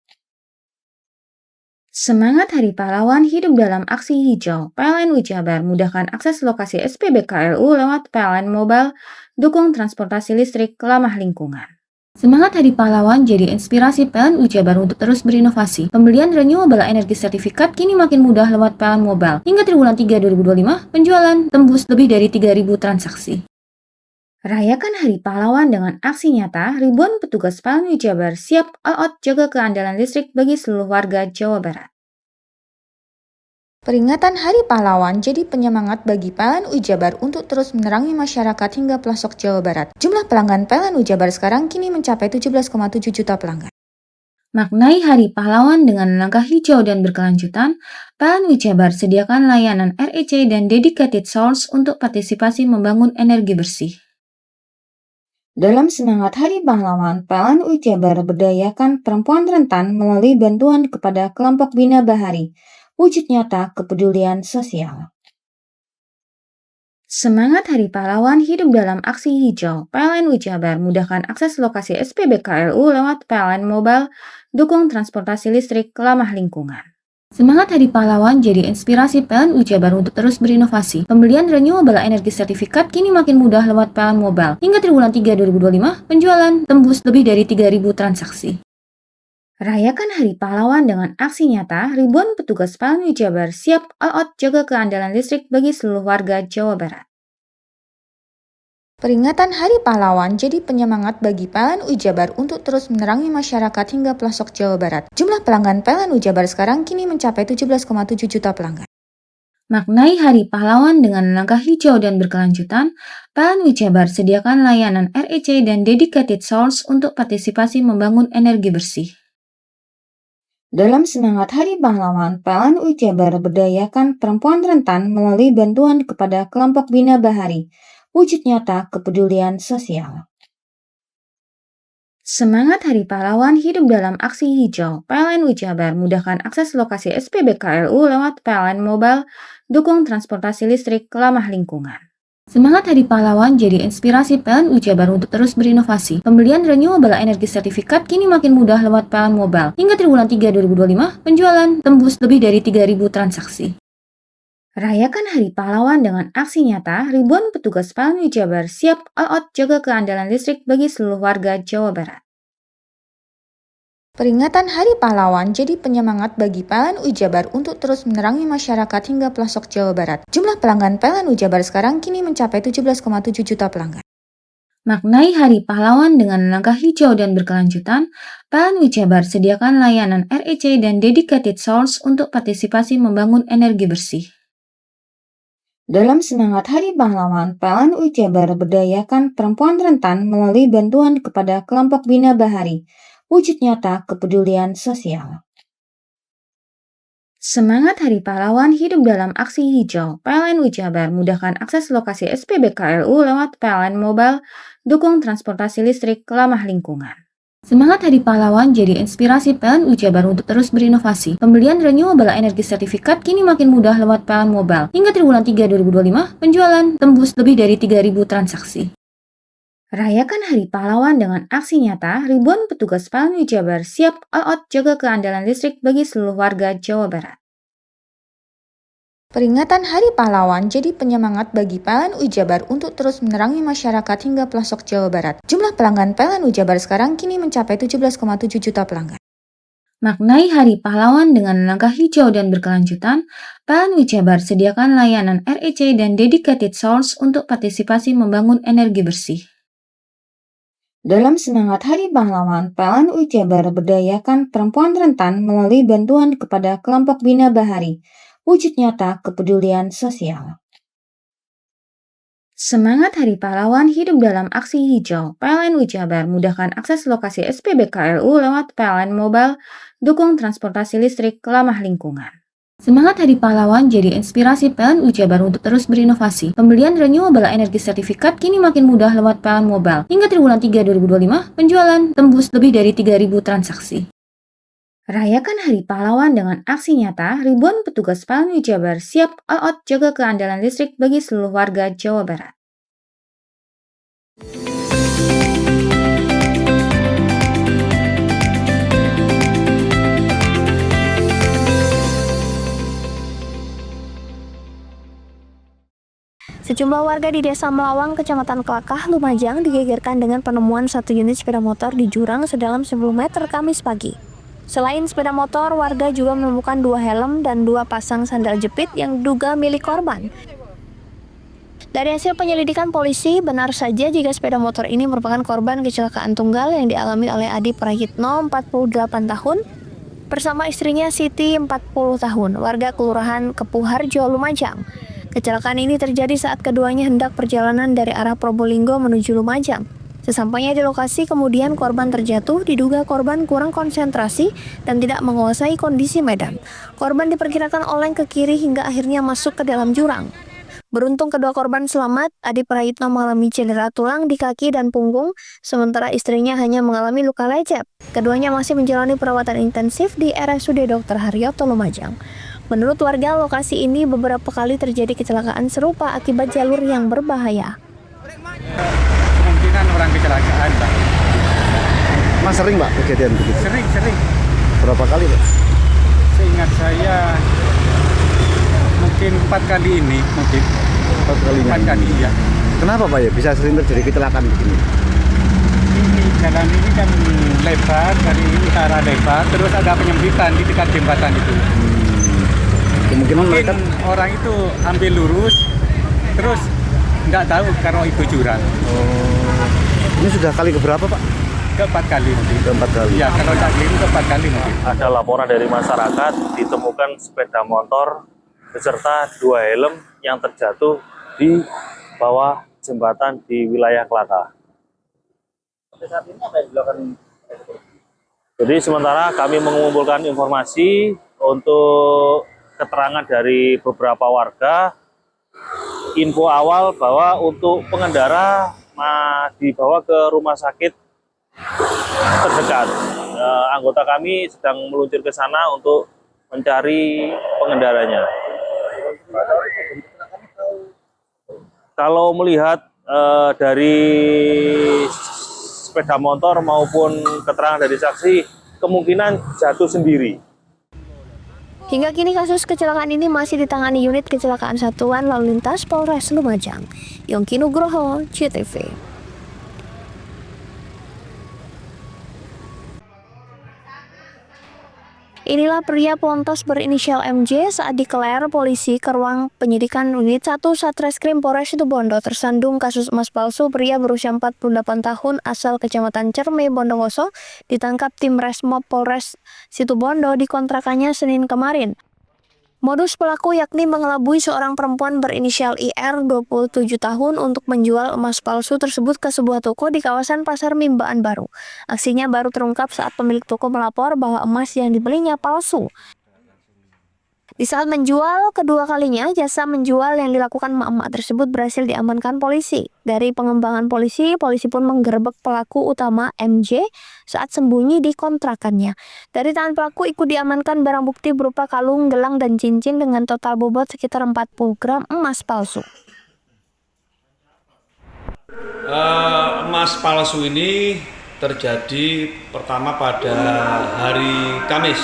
Semangat Hari Pahlawan hidup dalam aksi hijau. PLN Jabar mudahkan akses lokasi SPBKLU lewat PLN Mobile, dukung transportasi listrik ramah lingkungan. Semangat Hari Pahlawan jadi inspirasi PLN Jabar untuk terus berinovasi. Pembelian renewable energy sertifikat kini makin mudah lewat PLN Mobile. Hingga triwulan 3 2025, penjualan tembus lebih dari 3.000 transaksi. Rayakan Hari Pahlawan dengan aksi nyata, ribuan petugas PLN Jabar siap all out jaga keandalan listrik bagi seluruh warga Jawa Barat. Peringatan Hari Pahlawan jadi penyemangat bagi PLN Jabar untuk terus menerangi masyarakat hingga pelosok Jawa Barat. Jumlah pelanggan PLN Jabar sekarang kini mencapai 17,7 juta pelanggan. Maknai Hari Pahlawan dengan langkah hijau dan berkelanjutan, PLN Jabar sediakan layanan REC dan dedicated source untuk partisipasi membangun energi bersih. Dalam semangat Hari Pahlawan, PLN Jabar berdayakan perempuan rentan melalui bantuan kepada kelompok Bina Bahari, wujud nyata kepedulian sosial. Semangat Hari Pahlawan hidup dalam aksi hijau. PLN Jabar mudahkan akses lokasi SPBKLU lewat PLN Mobile, dukung transportasi listrik ramah lingkungan. Semangat Hari Pahlawan jadi inspirasi PLN Jabar untuk terus berinovasi. Pembelian renewable energy sertifikat kini makin mudah lewat PLN Mobile. Hingga triwulan 3 2025, penjualan tembus lebih dari 3.000 transaksi. Rayakan Hari Pahlawan dengan aksi nyata, ribuan petugas PLN Jabar siap all out jaga keandalan listrik bagi seluruh warga Jawa Barat. Peringatan Hari Pahlawan jadi penyemangat bagi PLN Jabar untuk terus menerangi masyarakat hingga pelosok Jawa Barat. Jumlah pelanggan PLN Jabar sekarang kini mencapai 17,7 juta pelanggan. Maknai Hari Pahlawan dengan langkah hijau dan berkelanjutan, PLN Jabar sediakan layanan REC dan dedicated source untuk partisipasi membangun energi bersih. Dalam semangat Hari Pahlawan, PLN Jabar berdayakan perempuan rentan melalui bantuan kepada kelompok Bina Bahari, wujud nyata kepedulian sosial. Semangat Hari Pahlawan hidup dalam aksi hijau. PLN Jabar mudahkan akses lokasi SPBKLU lewat PLN Mobile, dukung transportasi listrik ramah lingkungan. Semangat Hari Pahlawan jadi inspirasi PLN Jabar untuk terus berinovasi. Pembelian renewable energy sertifikat kini makin mudah lewat PLN Mobile. Hingga triwulan 3 2025, penjualan tembus lebih dari 3.000 transaksi. Rayakan Hari Pahlawan dengan aksi nyata, ribuan petugas PLN Jabar siap all out jaga keandalan listrik bagi seluruh warga Jawa Barat. Peringatan Hari Pahlawan jadi penyemangat bagi PLN Jabar untuk terus menerangi masyarakat hingga pelosok Jawa Barat. Jumlah pelanggan PLN Jabar sekarang kini mencapai 17,7 juta pelanggan. Maknai Hari Pahlawan dengan langkah hijau dan berkelanjutan, PLN Jabar sediakan layanan REC dan dedicated source untuk partisipasi membangun energi bersih. Dalam semangat Hari Pahlawan, PLN Jabar berdayakan perempuan rentan melalui bantuan kepada kelompok Bina Bahari, wujud nyata kepedulian sosial. Semangat Hari Pahlawan hidup dalam aksi hijau. PLN Jabar mudahkan akses lokasi SPBKLU lewat PLN Mobile, dukung transportasi listrik ramah lingkungan. Semangat Hari Pahlawan jadi inspirasi PLN Jabar untuk terus berinovasi. Pembelian renewable energy sertifikat kini makin mudah lewat PLN Mobile. Hingga triwulan 3 2025, penjualan tembus lebih dari 3.000 transaksi. Rayakan Hari Pahlawan dengan aksi nyata, ribuan petugas PLN Jabar siap all out jaga keandalan listrik bagi seluruh warga Jawa Barat. Peringatan Hari Pahlawan jadi penyemangat bagi PLN Jabar untuk terus menerangi masyarakat hingga pelosok Jawa Barat. Jumlah pelanggan PLN Jabar sekarang kini mencapai 17,7 juta pelanggan. Maknai Hari Pahlawan dengan langkah hijau dan berkelanjutan, PLN Jabar sediakan layanan REC dan dedicated source untuk partisipasi membangun energi bersih. Dalam semangat Hari Pahlawan, PLN Jabar berdayakan perempuan rentan melalui bantuan kepada kelompok Bina Bahari, wujud nyata kepedulian sosial. Semangat Hari Pahlawan hidup dalam aksi hijau. PLN Jabar mudahkan akses lokasi SPBKLU lewat PLN Mobile, dukung transportasi listrik ramah lingkungan. Semangat Hari Pahlawan jadi inspirasi PLN Jabar untuk terus berinovasi. Pembelian renewable energy sertifikat kini makin mudah lewat PLN Mobile. Hingga triwulan 3 2025, penjualan tembus lebih dari 3.000 transaksi. Rayakan Hari Pahlawan dengan aksi nyata, ribuan petugas PLN Jabar siap all out jaga keandalan listrik bagi seluruh warga Jawa Barat. Sejumlah warga di Desa Melawang, Kecamatan Kelakah, Lumajang digegerkan dengan penemuan satu unit sepeda motor di jurang sedalam 10 meter Kamis pagi. Selain sepeda motor, warga juga menemukan 2 helm dan 2 pasang sandal jepit yang diduga milik korban. Dari hasil penyelidikan polisi, benar saja jika sepeda motor ini merupakan korban kecelakaan tunggal yang dialami oleh Adi Prayitno, 48 tahun, bersama istrinya Siti, 40 tahun, warga Kelurahan Kepuharjo, Lumajang. Kecelakaan ini terjadi saat keduanya hendak perjalanan dari arah Probolinggo menuju Lumajang. Sesampainya di lokasi, kemudian korban terjatuh, diduga korban kurang konsentrasi dan tidak menguasai kondisi medan. Korban diperkirakan oleng ke kiri hingga akhirnya masuk ke dalam jurang. Beruntung kedua korban selamat, Adi Prayitno mengalami cedera tulang di kaki dan punggung, sementara istrinya hanya mengalami luka lecet. Keduanya masih menjalani perawatan intensif di RSUD Dr. Haryoto Lumajang. Menurut warga, lokasi ini beberapa kali terjadi kecelakaan serupa akibat jalur yang berbahaya. Kemungkinan orang kecelakaan, Pak. Mas sering Pak kejadian begitu? Sering. Berapa kali Pak? Seingat saya mungkin 4 kali ini, mungkin. 4 kali ya. Kenapa Pak ya bisa sering terjadi kecelakaan begini? Ini jalan ini kan lebar, dari utara lebar, terus ada penyempitan di dekat jembatan itu. Kemungkinan Mungkin mereka orang itu ambil lurus, terus nggak tahu kalau itu jurang. ini sudah kali keberapa Pak? Keempat kali mungkin. Keempat kali. Ya, kalau tak keliru keempat kali mungkin. Ada laporan dari masyarakat ditemukan sepeda motor beserta 2 helm yang terjatuh di bawah jembatan di wilayah Kelakah. Saat ini apa yang dilakukan? Jadi sementara kami mengumpulkan informasi untuk keterangan dari beberapa warga. Info awal bahwa untuk pengendara dibawa ke rumah sakit terdekat. Anggota kami sedang meluncur ke sana untuk mencari pengendaranya. Kalau melihat dari sepeda motor maupun keterangan dari saksi, kemungkinan jatuh sendiri. Hingga kini kasus kecelakaan ini masih ditangani unit kecelakaan Satuan Lalu Lintas Polres Lumajang. Yongki Nugroho, CTV. Inilah pria Pontos berinisial MJ saat dikeler polisi ke ruang penyidikan unit 1 Satreskrim Polres Situbondo tersandung kasus emas palsu. Pria berusia 48 tahun asal Kecamatan Cerme, Bondowoso ditangkap tim Resmob Polres Situbondo di kontrakannya Senin kemarin. Modus pelaku yakni mengelabui seorang perempuan berinisial IR 27 tahun untuk menjual emas palsu tersebut ke sebuah toko di kawasan Pasar Mimbaan Baru. Aksinya baru terungkap saat pemilik toko melapor bahwa emas yang dibelinya palsu. Di saat menjual kedua kalinya, jasa menjual yang dilakukan emak-emak tersebut berhasil diamankan polisi. Dari pengembangan polisi pun menggerebek pelaku utama MJ saat sembunyi di kontrakannya. Dari tangan pelaku ikut diamankan barang bukti berupa kalung, gelang, dan cincin dengan total bobot sekitar 40 gram emas palsu. Emas palsu ini terjadi pertama pada hari Kamis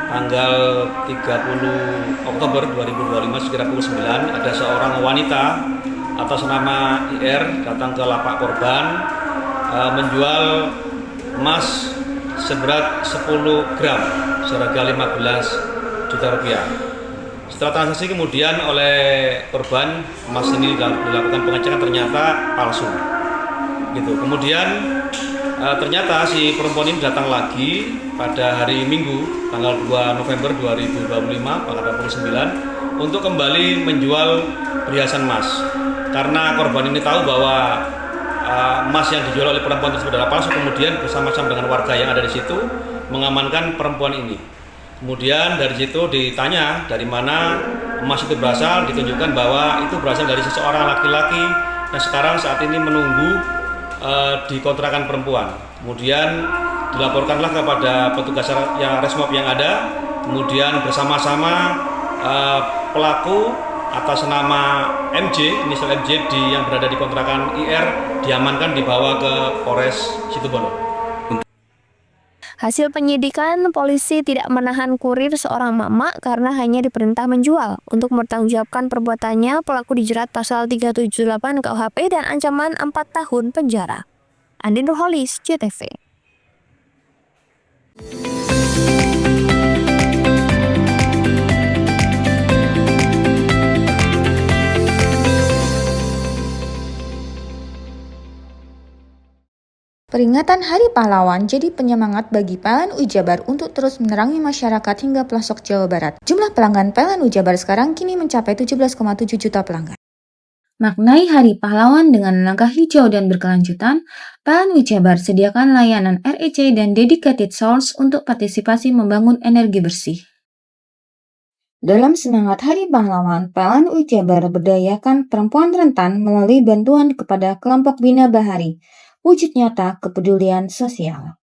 tanggal 30 Oktober 2025 sekira pukul 9 ada seorang wanita atas nama IR datang ke lapak korban menjual emas seberat 10 gram seharga 15 juta rupiah. Setelah transaksi kemudian oleh korban emas ini dilakukan pengecekan ternyata palsu. Gitu. Kemudian ternyata si perempuan ini datang lagi pada hari Minggu tanggal 2 November 2025 pukul 29 untuk kembali menjual perhiasan emas. Karena korban ini tahu bahwa emas yang dijual oleh perempuan tersebut adalah palsu, kemudian bersama-sama dengan warga yang ada di situ mengamankan perempuan ini. Kemudian dari situ ditanya dari mana emas itu berasal, ditunjukkan bahwa itu berasal dari seseorang laki-laki yang sekarang saat ini menunggu di kontrakan perempuan. Kemudian dilaporkanlah kepada petugas yang Resmob yang ada. Kemudian bersama-sama pelaku atas nama MJ, inisial MJ yang berada di kontrakan IR diamankan dibawa ke Polres Situbondo. Hasil penyidikan, polisi tidak menahan kurir seorang mama karena hanya diperintah menjual. Untuk mempertanggungjawabkan perbuatannya, pelaku dijerat pasal 378 KUHP dan ancaman 4 tahun penjara. Andin Nurholis, JTV. Peringatan Hari Pahlawan jadi penyemangat bagi PLN Ujabar untuk terus menerangi masyarakat hingga pelosok Jawa Barat. Jumlah pelanggan PLN Ujabar sekarang kini mencapai 17,7 juta pelanggan. Maknai Hari Pahlawan dengan langkah hijau dan berkelanjutan, PLN Ujabar sediakan layanan REC dan Dedicated Source untuk partisipasi membangun energi bersih. Dalam semangat Hari Pahlawan, PLN Ujabar berdayakan perempuan rentan melalui bantuan kepada kelompok Bina Bahari, wujud nyata kepedulian sosial.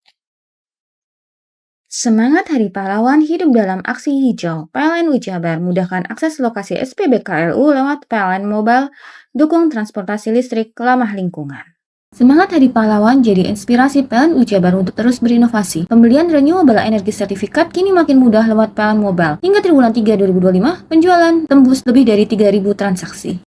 Semangat Hari Pahlawan hidup dalam aksi hijau. PLN Ujabar mudahkan akses lokasi SPBKLU lewat PLN Mobile, dukung transportasi listrik ramah lingkungan. Semangat Hari Pahlawan jadi inspirasi PLN Ujabar untuk terus berinovasi. Pembelian renewable energy sertifikat kini makin mudah lewat PLN Mobile. Hingga triwulan 3 2025, penjualan tembus lebih dari 3.000 transaksi.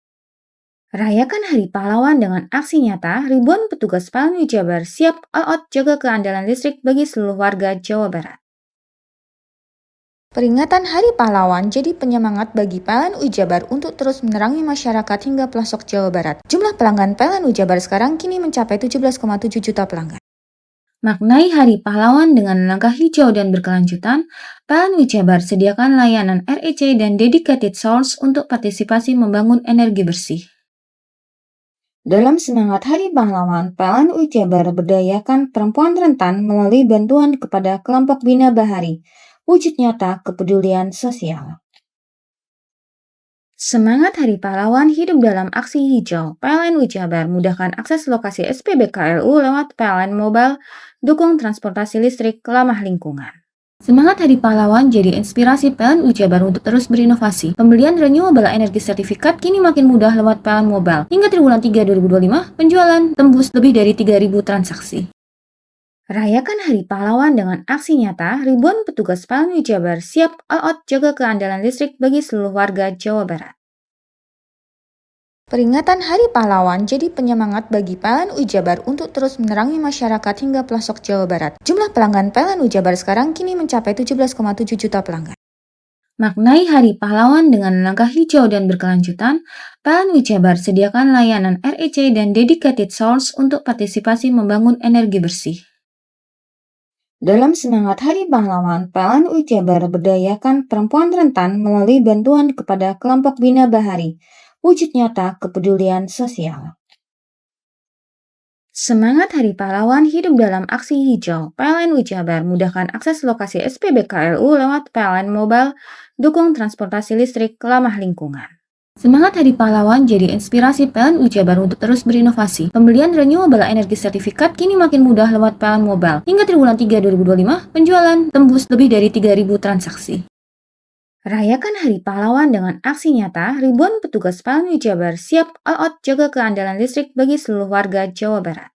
Rayakan Hari Pahlawan dengan aksi nyata, ribuan petugas PLN Ujabar siap all out jaga keandalan listrik bagi seluruh warga Jawa Barat. Peringatan Hari Pahlawan jadi penyemangat bagi PLN Ujabar untuk terus menerangi masyarakat hingga pelosok Jawa Barat. Jumlah pelanggan PLN Ujabar sekarang kini mencapai 17,7 juta pelanggan. Maknai Hari Pahlawan dengan langkah hijau dan berkelanjutan, PLN Ujabar sediakan layanan REC dan Dedicated Source untuk partisipasi membangun energi bersih. Dalam semangat Hari Pahlawan, PLN Ujabar berdayakan perempuan rentan melalui bantuan kepada kelompok Bina Bahari, wujud nyata kepedulian sosial. Semangat Hari Pahlawan hidup dalam aksi hijau. PLN Ujabar mudahkan akses lokasi SPBKLU lewat PLN Mobile, dukung transportasi listrik ramah lingkungan. Semangat Hari Pahlawan jadi inspirasi PLN Ujabar untuk terus berinovasi. Pembelian renewable energy sertifikat kini makin mudah lewat PLN Mobile. Hingga triwulan 3 2025, penjualan tembus lebih dari 3.000 transaksi. Rayakan Hari Pahlawan dengan aksi nyata, ribuan petugas PLN Ujabar siap all out jaga keandalan listrik bagi seluruh warga Jawa Barat. Peringatan Hari Pahlawan jadi penyemangat bagi PLN Ujabar untuk terus menerangi masyarakat hingga pelosok Jawa Barat. Jumlah pelanggan PLN Ujabar sekarang kini mencapai 17,7 juta pelanggan. Maknai Hari Pahlawan dengan langkah hijau dan berkelanjutan, PLN Ujabar sediakan layanan REC dan Dedicated Source untuk partisipasi membangun energi bersih. Dalam semangat Hari Pahlawan, PLN UI Jabar berdayakan perempuan rentan melalui bantuan kepada kelompok Bina Bahari, wujud nyata kepedulian sosial. Semangat Hari Pahlawan hidup dalam aksi hijau. PLN UI Jabar mudahkan akses lokasi SPBKLU lewat PLN Mobile, dukung transportasi listrik ramah lingkungan. Semangat Hari Pahlawan jadi inspirasi PLN UI Jabar untuk terus berinovasi. Pembelian renewable energy sertifikat kini makin mudah lewat PLN Mobile. Hingga triwulan 3 2025, penjualan tembus lebih dari 3.000 transaksi. Rayakan Hari Pahlawan dengan aksi nyata, ribuan petugas PLN UI Jabar siap all out jaga keandalan listrik bagi seluruh warga Jawa Barat.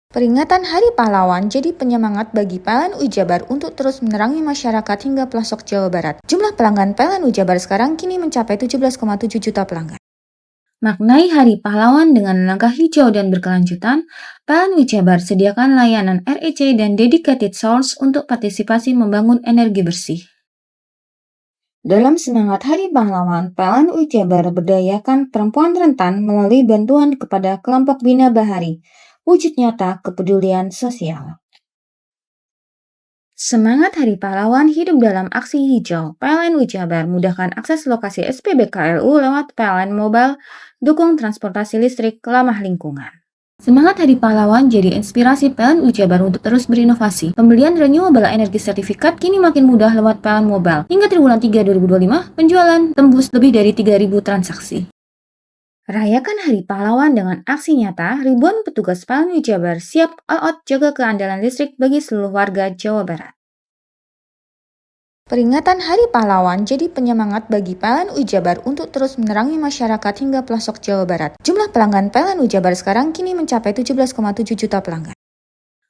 Peringatan Hari Pahlawan jadi penyemangat bagi PLN UI Jabar untuk terus menerangi masyarakat hingga pelosok Jawa Barat. Jumlah pelanggan PLN UI Jabar sekarang kini mencapai 17,7 juta pelanggan. Maknai Hari Pahlawan dengan langkah hijau dan berkelanjutan, PLN UI Jabar sediakan layanan REC dan dedicated source untuk partisipasi membangun energi bersih. Dalam semangat Hari Pahlawan, PLN UI Jabar berdayakan perempuan rentan melalui bantuan kepada kelompok Bina Bahari, wujud nyata kepedulian sosial. Semangat Hari Pahlawan hidup dalam aksi hijau. PLN UI Jabar mudahkan akses lokasi SPBKLU lewat PLN Mobile, dukung transportasi listrik ramah lingkungan. Semangat Hari Pahlawan jadi inspirasi PLN UI Jabar untuk terus berinovasi. Pembelian renewable energy sertifikat kini makin mudah lewat PLN Mobile. Hingga triwulan 3 2025, penjualan tembus lebih dari 3.000 transaksi. Rayakan Hari Pahlawan dengan aksi nyata, ribuan petugas PLN UI Jabar siap all out jaga keandalan listrik bagi seluruh warga Jawa Barat. Peringatan Hari Pahlawan jadi penyemangat bagi PLN UI Jabar untuk terus menerangi masyarakat hingga pelosok Jawa Barat. Jumlah pelanggan PLN UI Jabar sekarang kini mencapai 17,7 juta pelanggan.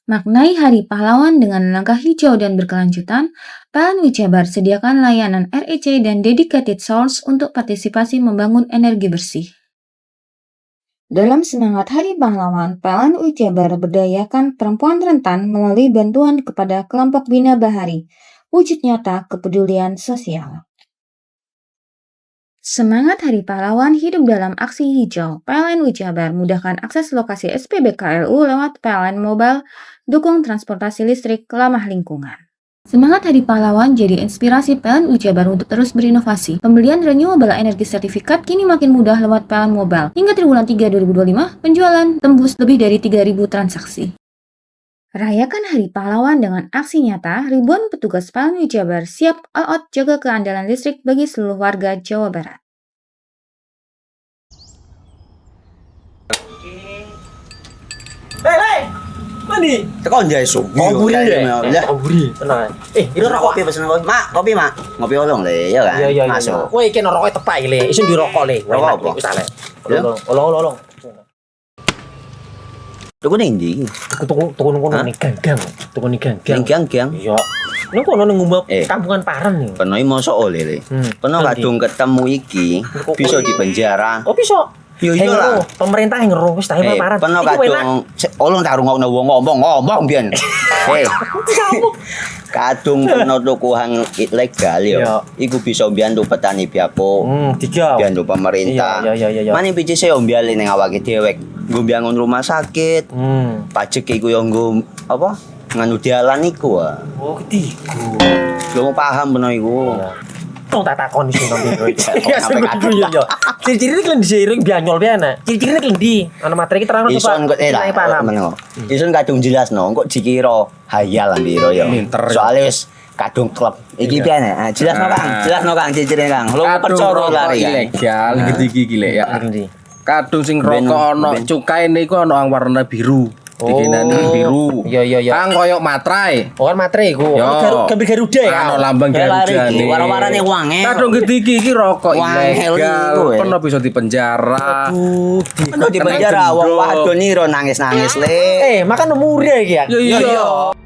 Maknai Hari Pahlawan dengan langkah hijau dan berkelanjutan, PLN UI Jabar sediakan layanan REC dan dedicated source untuk partisipasi membangun energi bersih. Dalam semangat Hari Pahlawan, PLN UI Jabar berdayakan perempuan rentan melalui bantuan kepada kelompok Bina Bahari, wujud nyata kepedulian sosial. Semangat Hari Pahlawan hidup dalam aksi hijau. PLN UI Jabar mudahkan akses lokasi SPBKLU lewat PLN Mobile, dukung transportasi listrik ramah lingkungan. Semangat Hari Pahlawan jadi inspirasi PLN UI Jabar untuk terus berinovasi. Pembelian renewable energy sertifikat kini makin mudah lewat PLN Mobile. Hingga triwulan 3 2025, penjualan tembus lebih dari 3.000 transaksi. Rayakan Hari Pahlawan dengan aksi nyata, ribuan petugas PLN UI Jabar siap all out jaga keandalan listrik bagi seluruh warga Jawa Barat. Mandi. Tekan jaya su. Komburi ya. Komburi. Tenang. Ini rokok. Kopi pesen kopi. Mak, kopi, Mak. Ngopi olong le, ya kan? Iya. Masuk. Woi, iki rokoknya tepak iki le. Isin dirokok le. Rokok apa? Wis ale. Olong. Tuku ning ndi? Tuku ning ganggang. Tuku ning ganggang. Ning gang. Iya. Ning kono ning ngumba kampungan Paren nih. Peno mosok oleh le. Peno kadung ketemu iki bisa dipenjara. Oh, bisa. Yo lah. Pemerintah yang ngeru wis tahe Paren. Peno kadung olong tak rungokno wong ngomong biyen. Kadung peno tuku hang ilegal yo. Iku bisa mbiyantu petani biako. Mbiyantu pemerintah. Iya. Mane picise yo mbiale ning awake dhewek. Nggo mbangun rumah sakit. Pajak iku yo nggo apa? Nganu dalan iku. Oh, ketiku. Lu paham peno iku. Tong tak takon sing nang biro iki. Ya sebetulnya yo. Ciri-ciri iki diseiring bianyol piye ana. Ciri-ciri iki ndi? Ana materi iki terang Ison kok Ison kadung jelasno, kok dikira hayal biro yo. Soale wis kadung klub. Iki piye ana? Jelasno Kang, ciri-cirine Kang. Lu percaya lari ilegal iki lek ya. Kadung sing rokok ana cukaine iku ana warna biru. Dikenani biru. Iya. Kang koyo matrai. Oh kan matrai iku. Gambar Garuda ya. Ana lambang Garuda. Warna-warnane wange. Kadung gede iki rokok ilegal. Pernah bisa dipenjara. Pernah dipenjara wong wadon iro nangis-nangis le. Makan umure iki ya. Iya.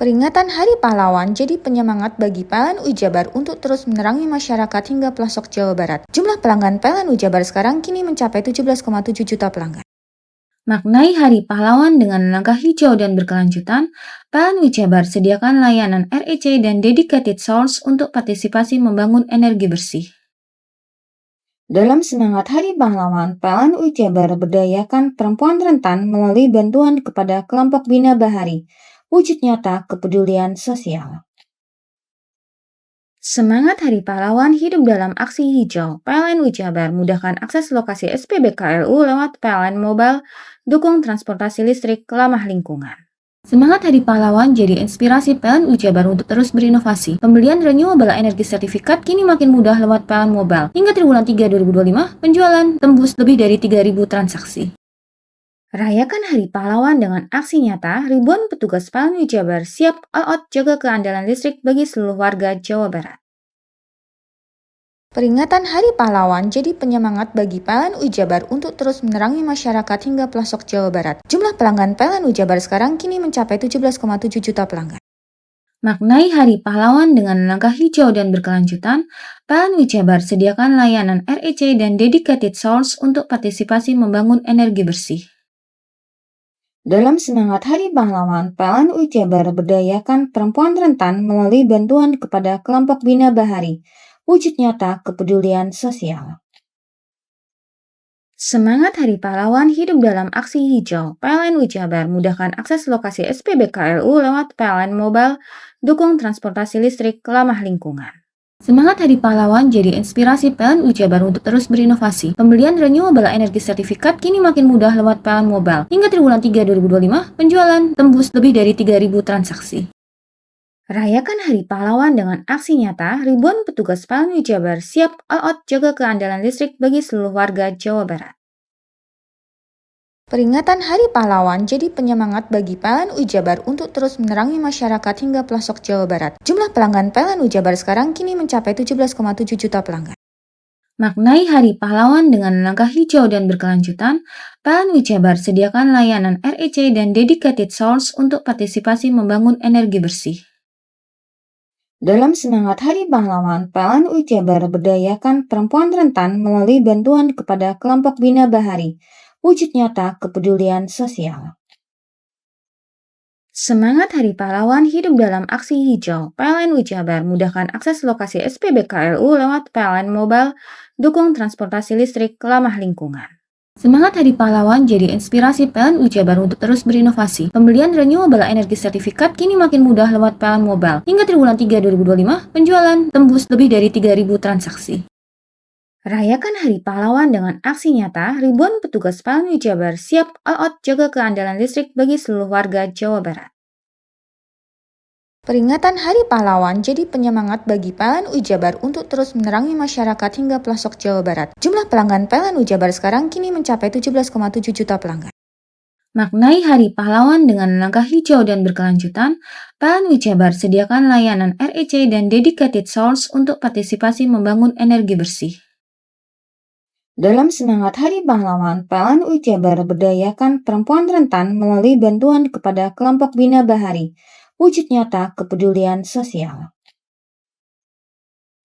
Peringatan Hari Pahlawan jadi penyemangat bagi PLN UI Jabar untuk terus menerangi masyarakat hingga pelosok Jawa Barat. Jumlah pelanggan PLN UI Jabar sekarang kini mencapai 17,7 juta pelanggan. Maknai Hari Pahlawan dengan langkah hijau dan berkelanjutan, PLN UI Jabar sediakan layanan REC dan dedicated source untuk partisipasi membangun energi bersih. Dalam semangat Hari Pahlawan, PLN UI Jabar berdayakan perempuan rentan melalui bantuan kepada kelompok Bina Bahari, wujud nyata kepedulian sosial. Semangat Hari Pahlawan hidup dalam aksi hijau. PLN UI Jabar mudahkan akses lokasi SPBKLU lewat PLN Mobile, dukung transportasi listrik ramah lingkungan. Semangat Hari Pahlawan jadi inspirasi PLN UI Jabar untuk terus berinovasi. Pembelian renewable energy sertifikat kini makin mudah lewat PLN Mobile. Hingga triwulan 3 2025, penjualan tembus lebih dari 3.000 transaksi. Rayakan Hari Pahlawan dengan aksi nyata, ribuan petugas PLN UI Jabar siap all out jaga keandalan listrik bagi seluruh warga Jawa Barat. Peringatan Hari Pahlawan jadi penyemangat bagi PLN UI Jabar untuk terus menerangi masyarakat hingga pelosok Jawa Barat. Jumlah pelanggan PLN UI Jabar sekarang kini mencapai 17,7 juta pelanggan. Maknai Hari Pahlawan dengan langkah hijau dan berkelanjutan, PLN UI Jabar sediakan layanan REC dan dedicated source untuk partisipasi membangun energi bersih. Dalam semangat Hari Pahlawan, PLN UI Jabar berdayakan perempuan rentan melalui bantuan kepada kelompok Bina Bahari, wujud nyata kepedulian sosial. Semangat Hari Pahlawan hidup dalam aksi hijau. PLN UI Jabar mudahkan akses lokasi SPBKLU lewat PLN Mobile, dukung transportasi listrik ramah lingkungan. Semangat Hari Pahlawan jadi inspirasi PLN UI Jabar untuk terus berinovasi. Pembelian renewable energy sertifikat kini makin mudah lewat PLN Mobile. Hingga triwulan 3 2025, penjualan tembus lebih dari 3.000 transaksi. Rayakan Hari Pahlawan dengan aksi nyata, ribuan petugas PLN UI Jabar siap all out jaga keandalan listrik bagi seluruh warga Jawa Barat. Peringatan Hari Pahlawan jadi penyemangat bagi PLN UI Jabar untuk terus menerangi masyarakat hingga pelosok Jawa Barat. Jumlah pelanggan PLN UI Jabar sekarang kini mencapai 17,7 juta pelanggan. Maknai Hari Pahlawan dengan langkah hijau dan berkelanjutan, PLN UI Jabar sediakan layanan REC dan dedicated source untuk partisipasi membangun energi bersih. Dalam semangat Hari Pahlawan, PLN UI Jabar berdayakan perempuan rentan melalui bantuan kepada kelompok Bina Bahari, wujud nyata kepedulian sosial. Semangat Hari Pahlawan hidup dalam aksi hijau. PLN UI Jabar mudahkan akses lokasi SPBKLU lewat PLN Mobile, dukung transportasi listrik ramah lingkungan. Semangat Hari Pahlawan jadi inspirasi PLN UI Jabar untuk terus berinovasi. Pembelian renewable energy sertifikat kini makin mudah lewat PLN Mobile. Hingga triwulan 3 2025, penjualan tembus lebih dari 3.000 transaksi. Rayakan Hari Pahlawan dengan aksi nyata, ribuan petugas PLN UI Jabar siap all out jaga keandalan listrik bagi seluruh warga Jawa Barat. Peringatan Hari Pahlawan jadi penyemangat bagi PLN UI Jabar untuk terus menerangi masyarakat hingga pelosok Jawa Barat. Jumlah pelanggan PLN UI Jabar sekarang kini mencapai 17,7 juta pelanggan. Maknai Hari Pahlawan dengan langkah hijau dan berkelanjutan, PLN UI Jabar sediakan layanan REC dan dedicated source untuk partisipasi membangun energi bersih. Dalam semangat Hari Pahlawan, PLN UI Jabar berdayakan perempuan rentan melalui bantuan kepada kelompok Bina Bahari, wujud nyata kepedulian sosial.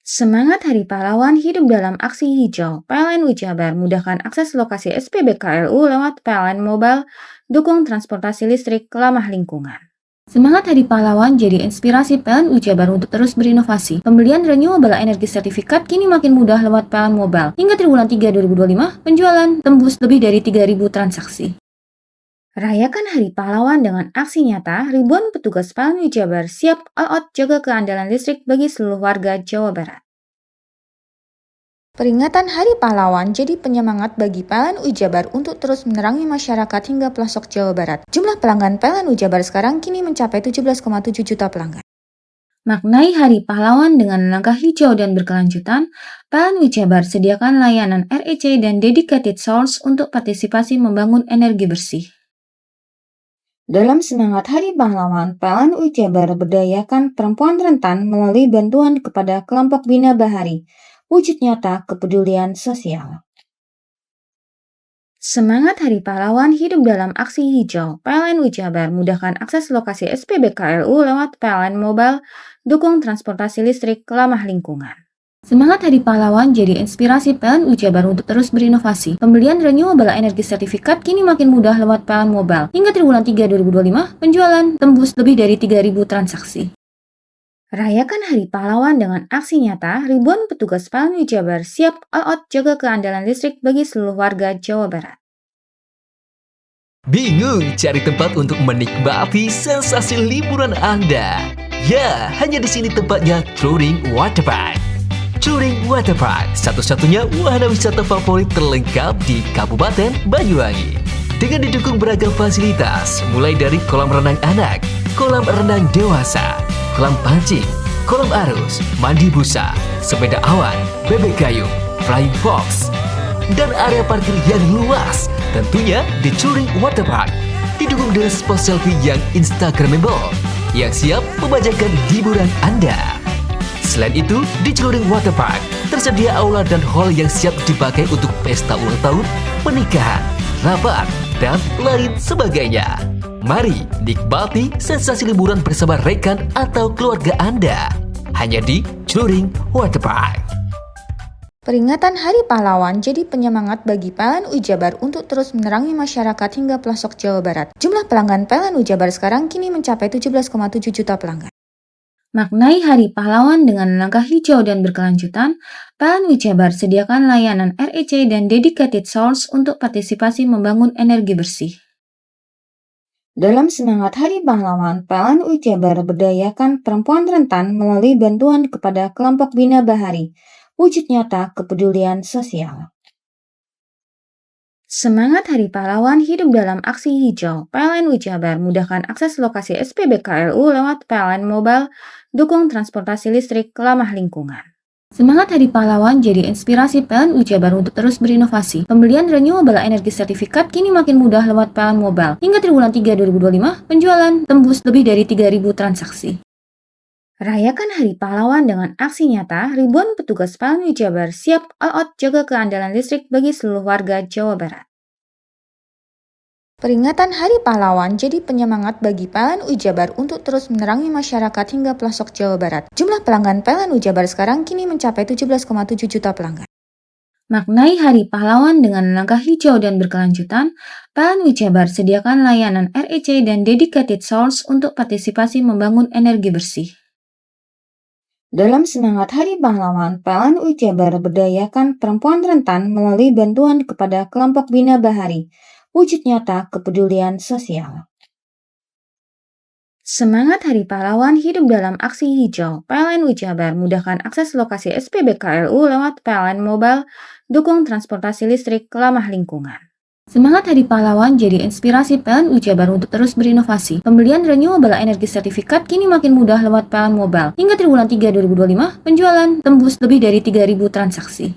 Semangat Hari Pahlawan hidup dalam aksi hijau. PLN UI Jabar mudahkan akses lokasi SPBKLU lewat PLN Mobile, dukung transportasi listrik ramah lingkungan. Semangat Hari Pahlawan jadi inspirasi PLN UI Jabar untuk terus berinovasi. Pembelian renewable energy sertifikat kini makin mudah lewat PLN Mobile. Hingga triwulan 3 2025, penjualan tembus lebih dari 3.000 transaksi. Rayakan Hari Pahlawan dengan aksi nyata, ribuan petugas PLN UI Jabar siap all out jaga keandalan listrik bagi seluruh warga Jawa Barat. Peringatan Hari Pahlawan jadi penyemangat bagi PLN UI Jabar untuk terus menerangi masyarakat hingga pelosok Jawa Barat. Jumlah pelanggan PLN UI Jabar sekarang kini mencapai 17,7 juta pelanggan. Maknai Hari Pahlawan dengan langkah hijau dan berkelanjutan, PLN UI Jabar sediakan layanan REC dan dedicated source untuk partisipasi membangun energi bersih. Dalam semangat Hari Pahlawan, PLN UI Jabar berdayakan perempuan rentan melalui bantuan kepada kelompok Bina Bahari, wujud nyata kepedulian sosial. Semangat Hari Pahlawan hidup dalam aksi hijau. PLN UI Jabar mudahkan akses lokasi SPBKLU lewat PLN Mobile, dukung transportasi listrik ramah lingkungan. Semangat Hari Pahlawan jadi inspirasi PLN UI Jabar untuk terus berinovasi. Pembelian renewable energy sertifikat kini makin mudah lewat PLN Mobile. Hingga triwulan 3 2025, penjualan tembus lebih dari 3.000 transaksi. Rayakan Hari Pahlawan dengan aksi nyata, ribuan petugas PLN Jabar siap all out jaga keandalan listrik bagi seluruh warga Jawa Barat. Bingung cari tempat untuk menikmati sensasi liburan Anda? Ya, hanya di sini tempatnya Touring Waterpark. Touring Waterpark, satu-satunya wahana wisata favorit terlengkap di Kabupaten Banyuwangi. Dengan didukung beragam fasilitas, mulai dari kolam renang anak, kolam renang dewasa, kolam pancing, kolam arus, mandi busa, sepeda awan, bebek kayu, flying fox, dan area parkir yang luas. Tentunya di Touring Waterpark didukung dengan spot selfie yang instagramable yang siap membajakan hiburan Anda. Selain itu, di Touring Waterpark tersedia aula dan hall yang siap dipakai untuk pesta ulang tahun, pernikahan, rapat, dan lain sebagainya. Mari nikmati sensasi liburan bersama rekan atau keluarga Anda hanya di Touring Waterpark. Peringatan Hari Pahlawan jadi penyemangat bagi PLN Jabar untuk terus menerangi masyarakat hingga pelosok Jawa Barat. Jumlah pelanggan PLN Jabar sekarang kini mencapai 17,7 juta pelanggan. Maknai Hari Pahlawan dengan langkah hijau dan berkelanjutan, PLN Jabar sediakan layanan REC dan dedicated source untuk partisipasi membangun energi bersih. Dalam semangat Hari Pahlawan, PLN Jabar berdayakan perempuan rentan melalui bantuan kepada kelompok Bina Bahari. Wujud nyata kepedulian sosial. Semangat Hari Pahlawan hidup dalam aksi hijau. PLN Jabar mudahkan akses lokasi SPBKLU lewat PLN Mobile, dukung transportasi listrik ramah lingkungan. Semangat Hari Pahlawan jadi inspirasi PLN Jabar untuk terus berinovasi. Pembelian renewable energy sertifikat kini makin mudah lewat PLN Mobile. Hingga triwulan 3 2025, penjualan tembus lebih dari 3.000 transaksi. Rayakan Hari Pahlawan dengan aksi nyata, ribuan petugas PLN Jabar siap all out jaga keandalan listrik bagi seluruh warga Jawa Barat. Peringatan Hari Pahlawan jadi penyemangat bagi PLN Jabar untuk terus menerangi masyarakat hingga pelosok Jawa Barat. Jumlah pelanggan PLN Jabar sekarang kini mencapai 17,7 juta pelanggan. Maknai Hari Pahlawan dengan langkah hijau dan berkelanjutan, PLN Jabar sediakan layanan REC dan dedicated source untuk partisipasi membangun energi bersih. Dalam semangat Hari Pahlawan, PLN Jabar berdayakan perempuan rentan melalui bantuan kepada kelompok Bina Bahari. Wujud nyata kepedulian sosial. Semangat Hari Pahlawan hidup dalam aksi hijau. PLN Jabar mudahkan akses lokasi SPBKLU lewat PLN Mobile, dukung transportasi listrik ramah lingkungan. Semangat Hari Pahlawan jadi inspirasi PLN Jabar untuk terus berinovasi. Pembelian renewable energy sertifikat kini makin mudah lewat PLN Mobile. Hingga triwulan 3 2025, penjualan tembus lebih dari 3.000 transaksi.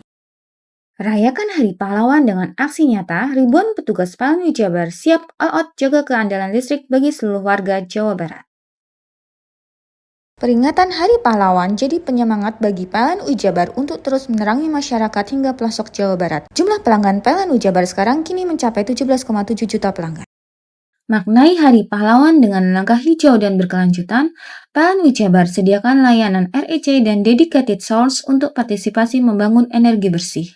Rayakan Hari Pahlawan dengan aksi nyata, ribuan petugas PLN Jabar siap all out jaga keandalan listrik bagi seluruh warga Jawa Barat. Peringatan Hari Pahlawan jadi penyemangat bagi PLN Jabar untuk terus menerangi masyarakat hingga pelosok Jawa Barat. Jumlah pelanggan PLN Jabar sekarang kini mencapai 17,7 juta pelanggan. Maknai Hari Pahlawan dengan langkah hijau dan berkelanjutan, PLN Jabar sediakan layanan REC dan dedicated source untuk partisipasi membangun energi bersih.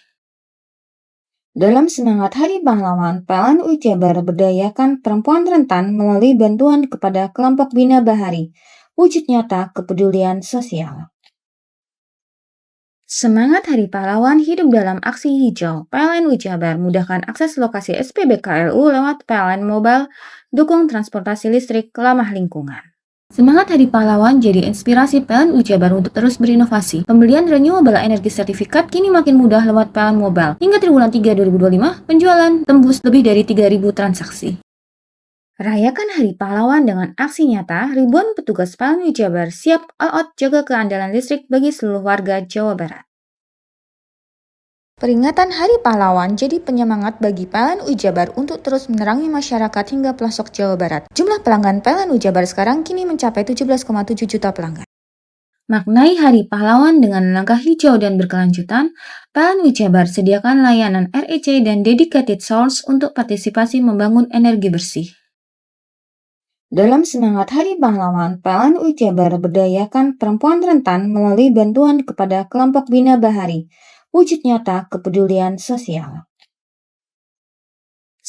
Dalam semangat Hari Pahlawan, PLN Jabar berdayakan perempuan rentan melalui bantuan kepada kelompok Bina Bahari. Wujud nyata kepedulian sosial. Semangat Hari Pahlawan hidup dalam aksi hijau. PLN Jabar mudahkan akses lokasi SPBKLU lewat PLN Mobile, dukung transportasi listrik ramah lingkungan. Semangat Hari Pahlawan jadi inspirasi PLN Jabar untuk terus berinovasi. Pembelian renewable energy sertifikat kini makin mudah lewat PLN Mobile. Hingga triwulan 3 2025, penjualan tembus lebih dari 3.000 transaksi. Rayakan Hari Pahlawan dengan aksi nyata, ribuan petugas PLN Jabar siap all out jaga keandalan listrik bagi seluruh warga Jawa Barat. Peringatan Hari Pahlawan jadi penyemangat bagi PLN Jabar untuk terus menerangi masyarakat hingga pelosok Jawa Barat. Jumlah pelanggan PLN Jabar sekarang kini mencapai 17,7 juta pelanggan. Maknai Hari Pahlawan dengan langkah hijau dan berkelanjutan, PLN Jabar sediakan layanan REC dan dedicated source untuk partisipasi membangun energi bersih. Dalam semangat Hari Pahlawan, PLN Jabar berdayakan perempuan rentan melalui bantuan kepada kelompok Bina Bahari. Wujud nyata kepedulian sosial.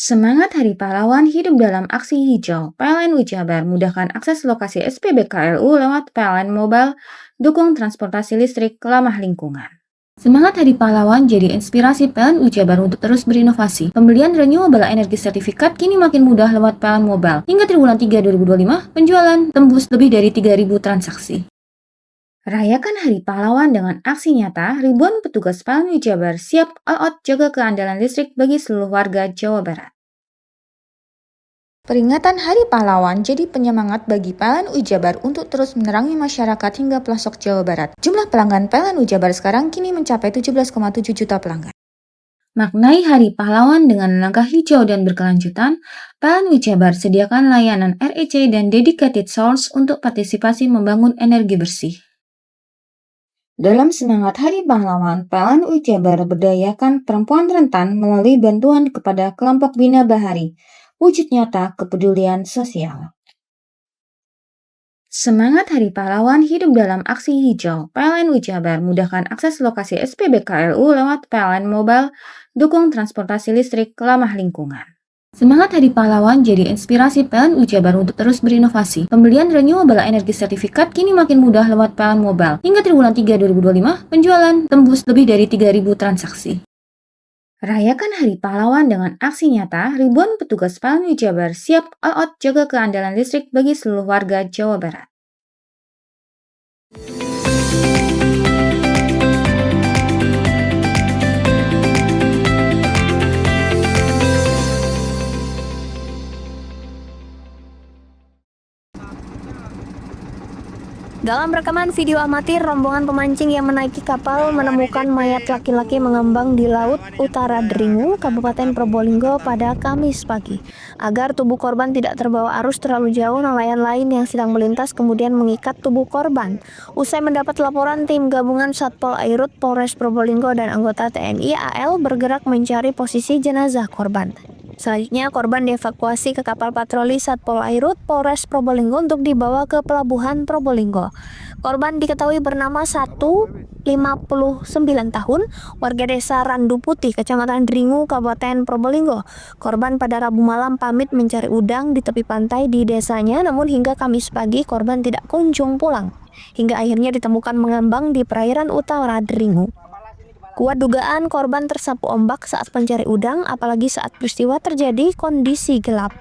Semangat Hari Pahlawan hidup dalam aksi hijau. PLN Jabar mudahkan akses lokasi SPBKLU lewat PLN Mobile, dukung transportasi listrik ramah lingkungan. Semangat Hari Pahlawan jadi inspirasi PLN Jabar untuk terus berinovasi. Pembelian renewable energy sertifikat kini makin mudah lewat PLN Mobile. Hingga triwulan 3 2025, penjualan tembus lebih dari 3.000 transaksi. Rayakan Hari Pahlawan dengan aksi nyata, ribuan petugas PLN Jabar siap all out jaga keandalan listrik bagi seluruh warga Jawa Barat. Peringatan Hari Pahlawan jadi penyemangat bagi PLN Jabar untuk terus menerangi masyarakat hingga pelosok Jawa Barat. Jumlah pelanggan PLN Jabar sekarang kini mencapai 17,7 juta pelanggan. Maknai Hari Pahlawan dengan langkah hijau dan berkelanjutan, PLN Jabar sediakan layanan REC dan dedicated source untuk partisipasi membangun energi bersih. Dalam semangat Hari Pahlawan, PLN Jabar berdayakan perempuan rentan melalui bantuan kepada kelompok Bina Bahari, wujud nyata kepedulian sosial. Semangat Hari Pahlawan hidup dalam aksi hijau. PLN Jabar mudahkan akses lokasi SPBKLU lewat PLN Mobile, dukung transportasi listrik ramah lingkungan. Semangat Hari Pahlawan jadi inspirasi PLN Jabar untuk terus berinovasi. Pembelian renewable energy sertifikat kini makin mudah lewat PLN Mobile. Hingga triwulan 3 2025, penjualan tembus lebih dari 3.000 transaksi. Rayakan Hari Pahlawan dengan aksi nyata, ribuan petugas PLN Jabar siap all out jaga keandalan listrik bagi seluruh warga Jawa Barat. Dalam rekaman video amatir, rombongan pemancing yang menaiki kapal menemukan mayat laki-laki mengambang di Laut Utara Dringu, Kabupaten Probolinggo pada Kamis pagi. Agar tubuh korban tidak terbawa arus terlalu jauh, nelayan lain yang sedang melintas kemudian mengikat tubuh korban. Usai mendapat laporan, tim gabungan Satpol Airut Polres Probolinggo dan anggota TNI AL bergerak mencari posisi jenazah korban. Selanjutnya, korban dievakuasi ke kapal patroli Satpol Airut Polres Probolinggo untuk dibawa ke Pelabuhan Probolinggo. Korban diketahui bernama 59 tahun, warga desa Randu Putih, Kecamatan Dringu, Kabupaten Probolinggo. Korban pada Rabu malam pamit mencari udang di tepi pantai di desanya, namun hingga Kamis pagi korban tidak kunjung pulang. Hingga akhirnya ditemukan mengambang di perairan utara Dringu. Kuat dugaan korban tersapu ombak saat pencari udang, apalagi saat peristiwa terjadi kondisi gelap.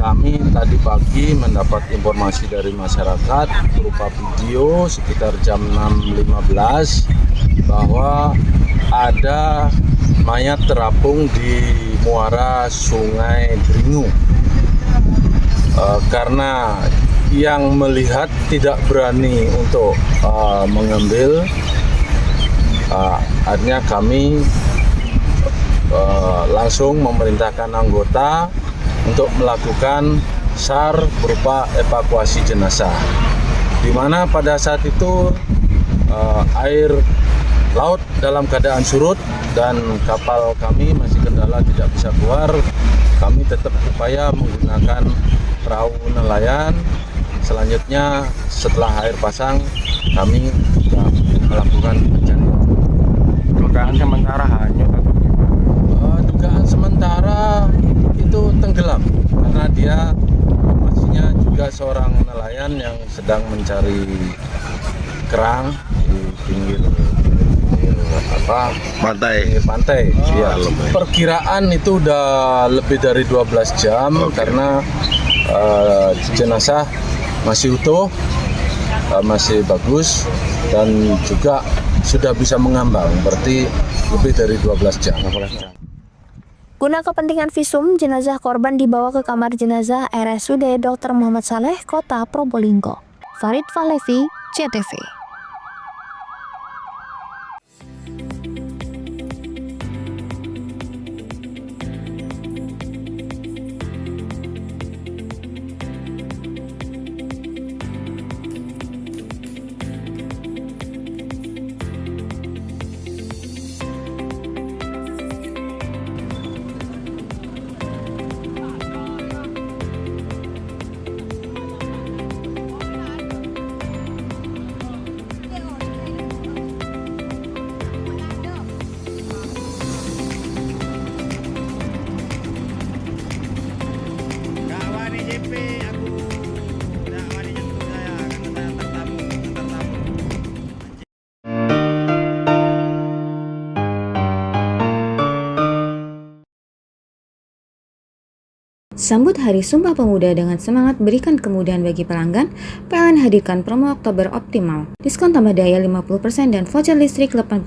Kami tadi pagi mendapat informasi dari masyarakat berupa video sekitar jam 6.15 bahwa ada mayat terapung di muara Sungai Dringu. Karena yang melihat tidak berani untuk mengambil, akhirnya kami langsung memerintahkan anggota untuk melakukan SAR berupa evakuasi jenazah, di mana pada saat itu air laut dalam keadaan surut dan kapal kami masih kendala tidak bisa keluar. Kami tetap upaya menggunakan perahu nelayan. Selanjutnya setelah air pasang, kami juga melakukan pencarian. Dugaan sementara hanyut atau gimana? Dugaan sementara itu tenggelam karena dia informasinya juga seorang nelayan yang sedang mencari kerang di pinggir pantai. Perkiraan itu udah lebih dari 12 jam karena jenazah masih utuh, masih bagus, dan juga sudah bisa mengambang, berarti lebih dari 12 jam. Guna kepentingan visum, jenazah korban dibawa ke kamar jenazah RSUD Dr. Muhammad Saleh, Kota Probolinggo. Farid Falevi, CTV. Sambut Hari Sumpah Pemuda dengan semangat berikan kemudahan bagi pelanggan, PLN hadirkan promo Oktober Optimal. Diskon tambah daya 50% dan voucher listrik 80.000.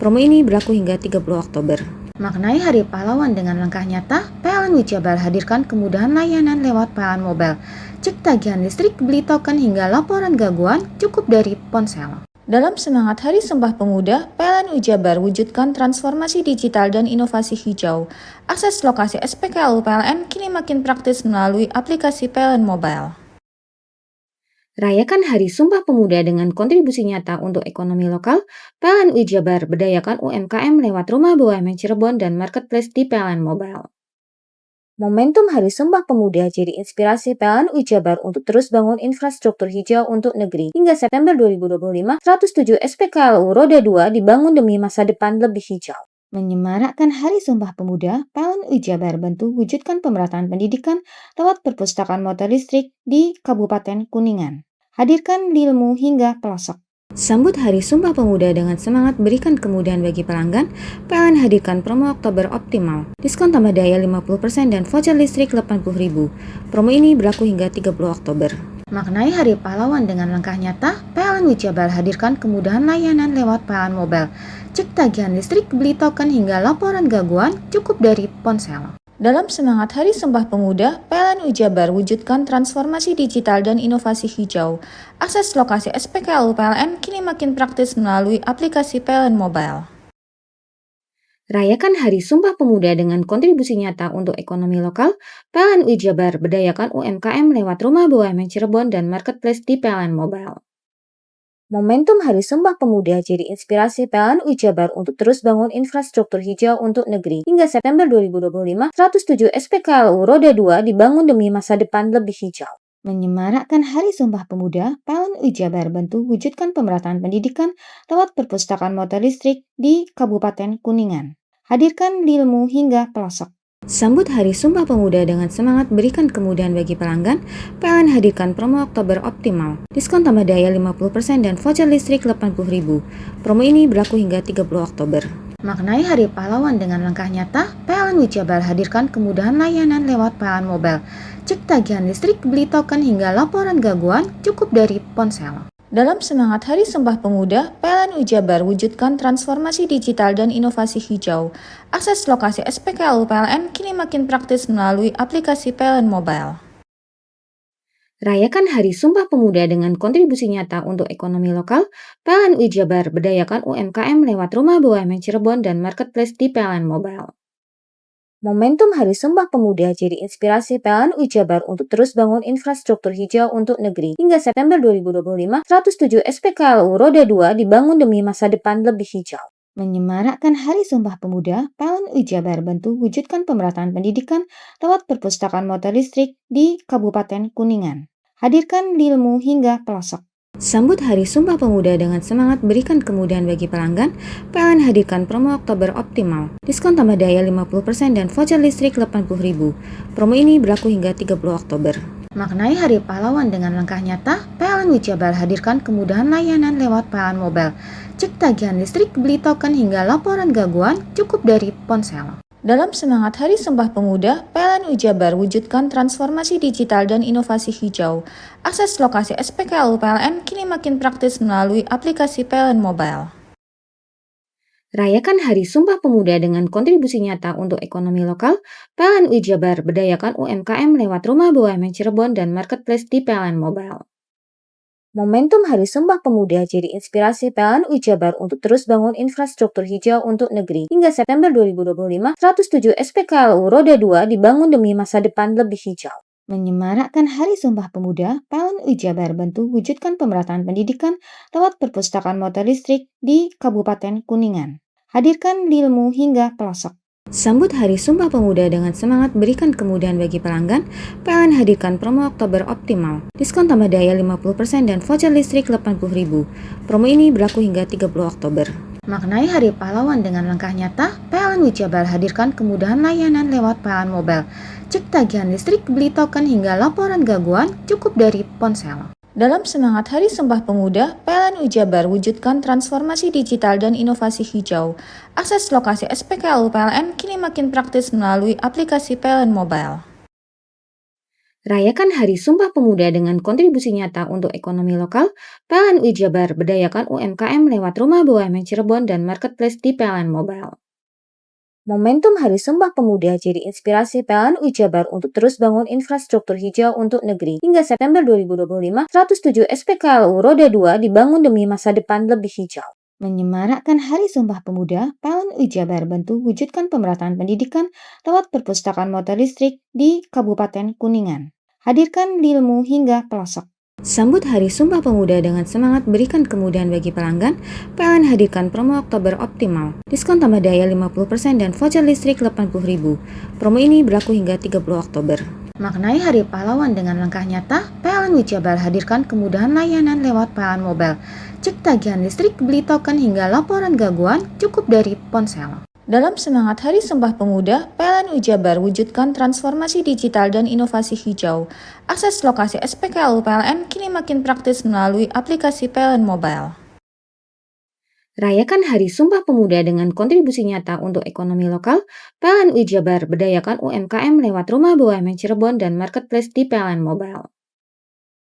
Promo ini berlaku hingga 30 Oktober. Maknai Hari Pahlawan dengan langkah nyata, PLN Ujabar hadirkan kemudahan layanan lewat PLN Mobile. Cek tagihan listrik, beli token hingga laporan gangguan cukup dari ponsel. Dalam semangat Hari Sumpah Pemuda, PLN Ujabar wujudkan transformasi digital dan inovasi hijau. Akses lokasi SPKLU PLN kini makin praktis melalui aplikasi PLN Mobile. Rayakan Hari Sumpah Pemuda dengan kontribusi nyata untuk ekonomi lokal. PLN Ujabar berdayakan UMKM lewat Rumah BUMN Cirebon dan Marketplace di PLN Mobile. Momentum Hari Sumpah Pemuda jadi inspirasi PLN Ujabar untuk terus bangun infrastruktur hijau untuk negeri. Hingga September 2025, 107 SPKLU Roda 2 dibangun demi masa depan lebih hijau. Menyemarakkan Hari Sumpah Pemuda, PLN Ujabar bantu wujudkan pemerataan pendidikan lewat perpustakaan motor listrik di Kabupaten Kuningan. Hadirkan ilmu hingga pelosok. Sambut Hari Sumpah Pemuda dengan semangat berikan kemudahan bagi pelanggan, PLN hadirkan promo Oktober Optimal. Diskon tambah daya 50% dan voucher listrik 80.000. Promo ini berlaku hingga 30 Oktober. Maknai Hari Pahlawan dengan langkah nyata, PLN Ujabar hadirkan kemudahan layanan lewat PLN Mobile. Cek tagihan listrik, beli token hingga laporan gangguan cukup dari ponsel. Dalam semangat Hari Sumpah Pemuda, PLN Ujabar wujudkan transformasi digital dan inovasi hijau. Akses lokasi SPKLU PLN kini makin praktis melalui aplikasi PLN Mobile. Rayakan Hari Sumpah Pemuda dengan kontribusi nyata untuk ekonomi lokal. PLN Ujabar berdayakan UMKM lewat Rumah BUMN Cirebon dan Marketplace di PLN Mobile. Momentum Hari Sumpah Pemuda jadi inspirasi PLN Ujabar untuk terus bangun infrastruktur hijau untuk negeri. Hingga September 2025, 107 SPKLU Roda 2 dibangun demi masa depan lebih hijau. Menyemarakkan Hari Sumpah Pemuda, PLN Ujabar bantu wujudkan pemerataan pendidikan lewat perpustakaan motor listrik di Kabupaten Kuningan. Hadirkan ilmu hingga pelosok. Sambut Hari Sumpah Pemuda dengan semangat berikan kemudahan bagi pelanggan, PLN hadirkan promo Oktober Optimal. Diskon tambah daya 50% dan voucher listrik 80.000. Promo ini berlaku hingga 30 Oktober. Maknai Hari Pahlawan dengan langkah nyata, PLN Ujabar hadirkan kemudahan layanan lewat PLN Mobile. Cek tagihan listrik, beli token hingga laporan gangguan cukup dari ponsel. Dalam semangat Hari Sumpah Pemuda, PLN Ujabar wujudkan transformasi digital dan inovasi hijau. Akses lokasi SPKLU PLN kini makin praktis melalui aplikasi PLN Mobile. Rayakan Hari Sumpah Pemuda dengan kontribusi nyata untuk ekonomi lokal. PLN Ujabar berdayakan UMKM lewat Rumah BUMN Cirebon dan Marketplace di PLN Mobile. Momentum Hari Sumpah Pemuda jadi inspirasi PLN Ujabar untuk terus bangun infrastruktur hijau untuk negeri. Hingga September 2025, 107 SPKLU Roda 2 dibangun demi masa depan lebih hijau. Menyemarakkan Hari Sumpah Pemuda, PLN Ujabar bantu wujudkan pemerataan pendidikan lewat perpustakaan motor listrik di Kabupaten Kuningan. Hadirkan ilmu hingga pelosok. Sambut Hari Sumpah Pemuda dengan semangat berikan kemudahan bagi pelanggan, PLN hadirkan promo Oktober Optimal. Diskon tambah daya 50% dan voucher listrik 80.000. Promo ini berlaku hingga 30 Oktober. Maknai Hari Pahlawan dengan langkah nyata, PLN Ujabar hadirkan kemudahan layanan lewat PLN Mobile. Cek tagihan listrik, beli token hingga laporan gangguan cukup dari ponsel. Dalam semangat Hari Sumpah Pemuda, PLN Ujabar wujudkan transformasi digital dan inovasi hijau. Akses lokasi SPKLU PLN kini makin praktis melalui aplikasi PLN Mobile. Rayakan Hari Sumpah Pemuda dengan kontribusi nyata untuk ekonomi lokal. PLN Ujabar berdayakan UMKM lewat Rumah BUMN Cirebon dan Marketplace di PLN Mobile. Momentum Hari Sumpah Pemuda jadi inspirasi PLN Ujabar untuk terus bangun infrastruktur hijau untuk negeri. Hingga September 2025, 107 SPKLU Roda 2 dibangun demi masa depan lebih hijau. Menyemarakkan Hari Sumpah Pemuda, PLN Ujabar bantu wujudkan pemerataan pendidikan lewat perpustakaan motor listrik di Kabupaten Kuningan. Hadirkan ilmu hingga pelosok. Sambut Hari Sumpah Pemuda dengan semangat berikan kemudahan bagi pelanggan, PLN hadirkan promo Oktober Optimal. Diskon tambah daya 50% dan voucher listrik 80.000. Promo ini berlaku hingga 30 Oktober. Maknai Hari Pahlawan dengan langkah nyata, PLN Ujabar hadirkan kemudahan layanan lewat PLN Mobile. Cek tagihan listrik, beli token hingga laporan gangguan cukup dari ponsel. Dalam semangat Hari Sumpah Pemuda, PLN Ujabar wujudkan transformasi digital dan inovasi hijau. Akses lokasi SPKLU PLN kini makin praktis melalui aplikasi PLN Mobile. Rayakan Hari Sumpah Pemuda dengan kontribusi nyata untuk ekonomi lokal, PLN UI Jabar berdayakan UMKM lewat Rumah BUMN Cirebon dan Marketplace di PLN Mobile. Momentum Hari Sumpah Pemuda jadi inspirasi PLN UI Jabar untuk terus bangun infrastruktur hijau untuk negeri. Hingga September 2025, 107 SPKLU Roda 2 dibangun demi masa depan lebih hijau. Menyemarakkan Hari Sumpah Pemuda, PLN UI Jabar bantu wujudkan pemerataan pendidikan lewat perpustakaan motor listrik di Kabupaten Kuningan. Hadirkan ilmu hingga pelosok. Sambut Hari Sumpah Pemuda dengan semangat berikan kemudahan bagi pelanggan, PLN hadirkan promo Oktober Optimal. Diskon tambah daya 50% dan voucher listrik 80.000. Promo ini berlaku hingga 30 Oktober. Maknai Hari Pahlawan dengan langkah nyata, PLN UI Jabar hadirkan kemudahan layanan lewat PLN Mobile. Cek tagihan listrik, beli token hingga laporan gangguan cukup dari ponsel. Dalam semangat Hari Sumpah Pemuda, PLN UI Jabar wujudkan transformasi digital dan inovasi hijau. Akses lokasi SPKLU PLN kini makin praktis melalui aplikasi PLN Mobile. Rayakan Hari Sumpah Pemuda dengan kontribusi nyata untuk ekonomi lokal, PLN UI Jabar berdayakan UMKM lewat Rumah BUMN Cirebon dan Marketplace di PLN Mobile.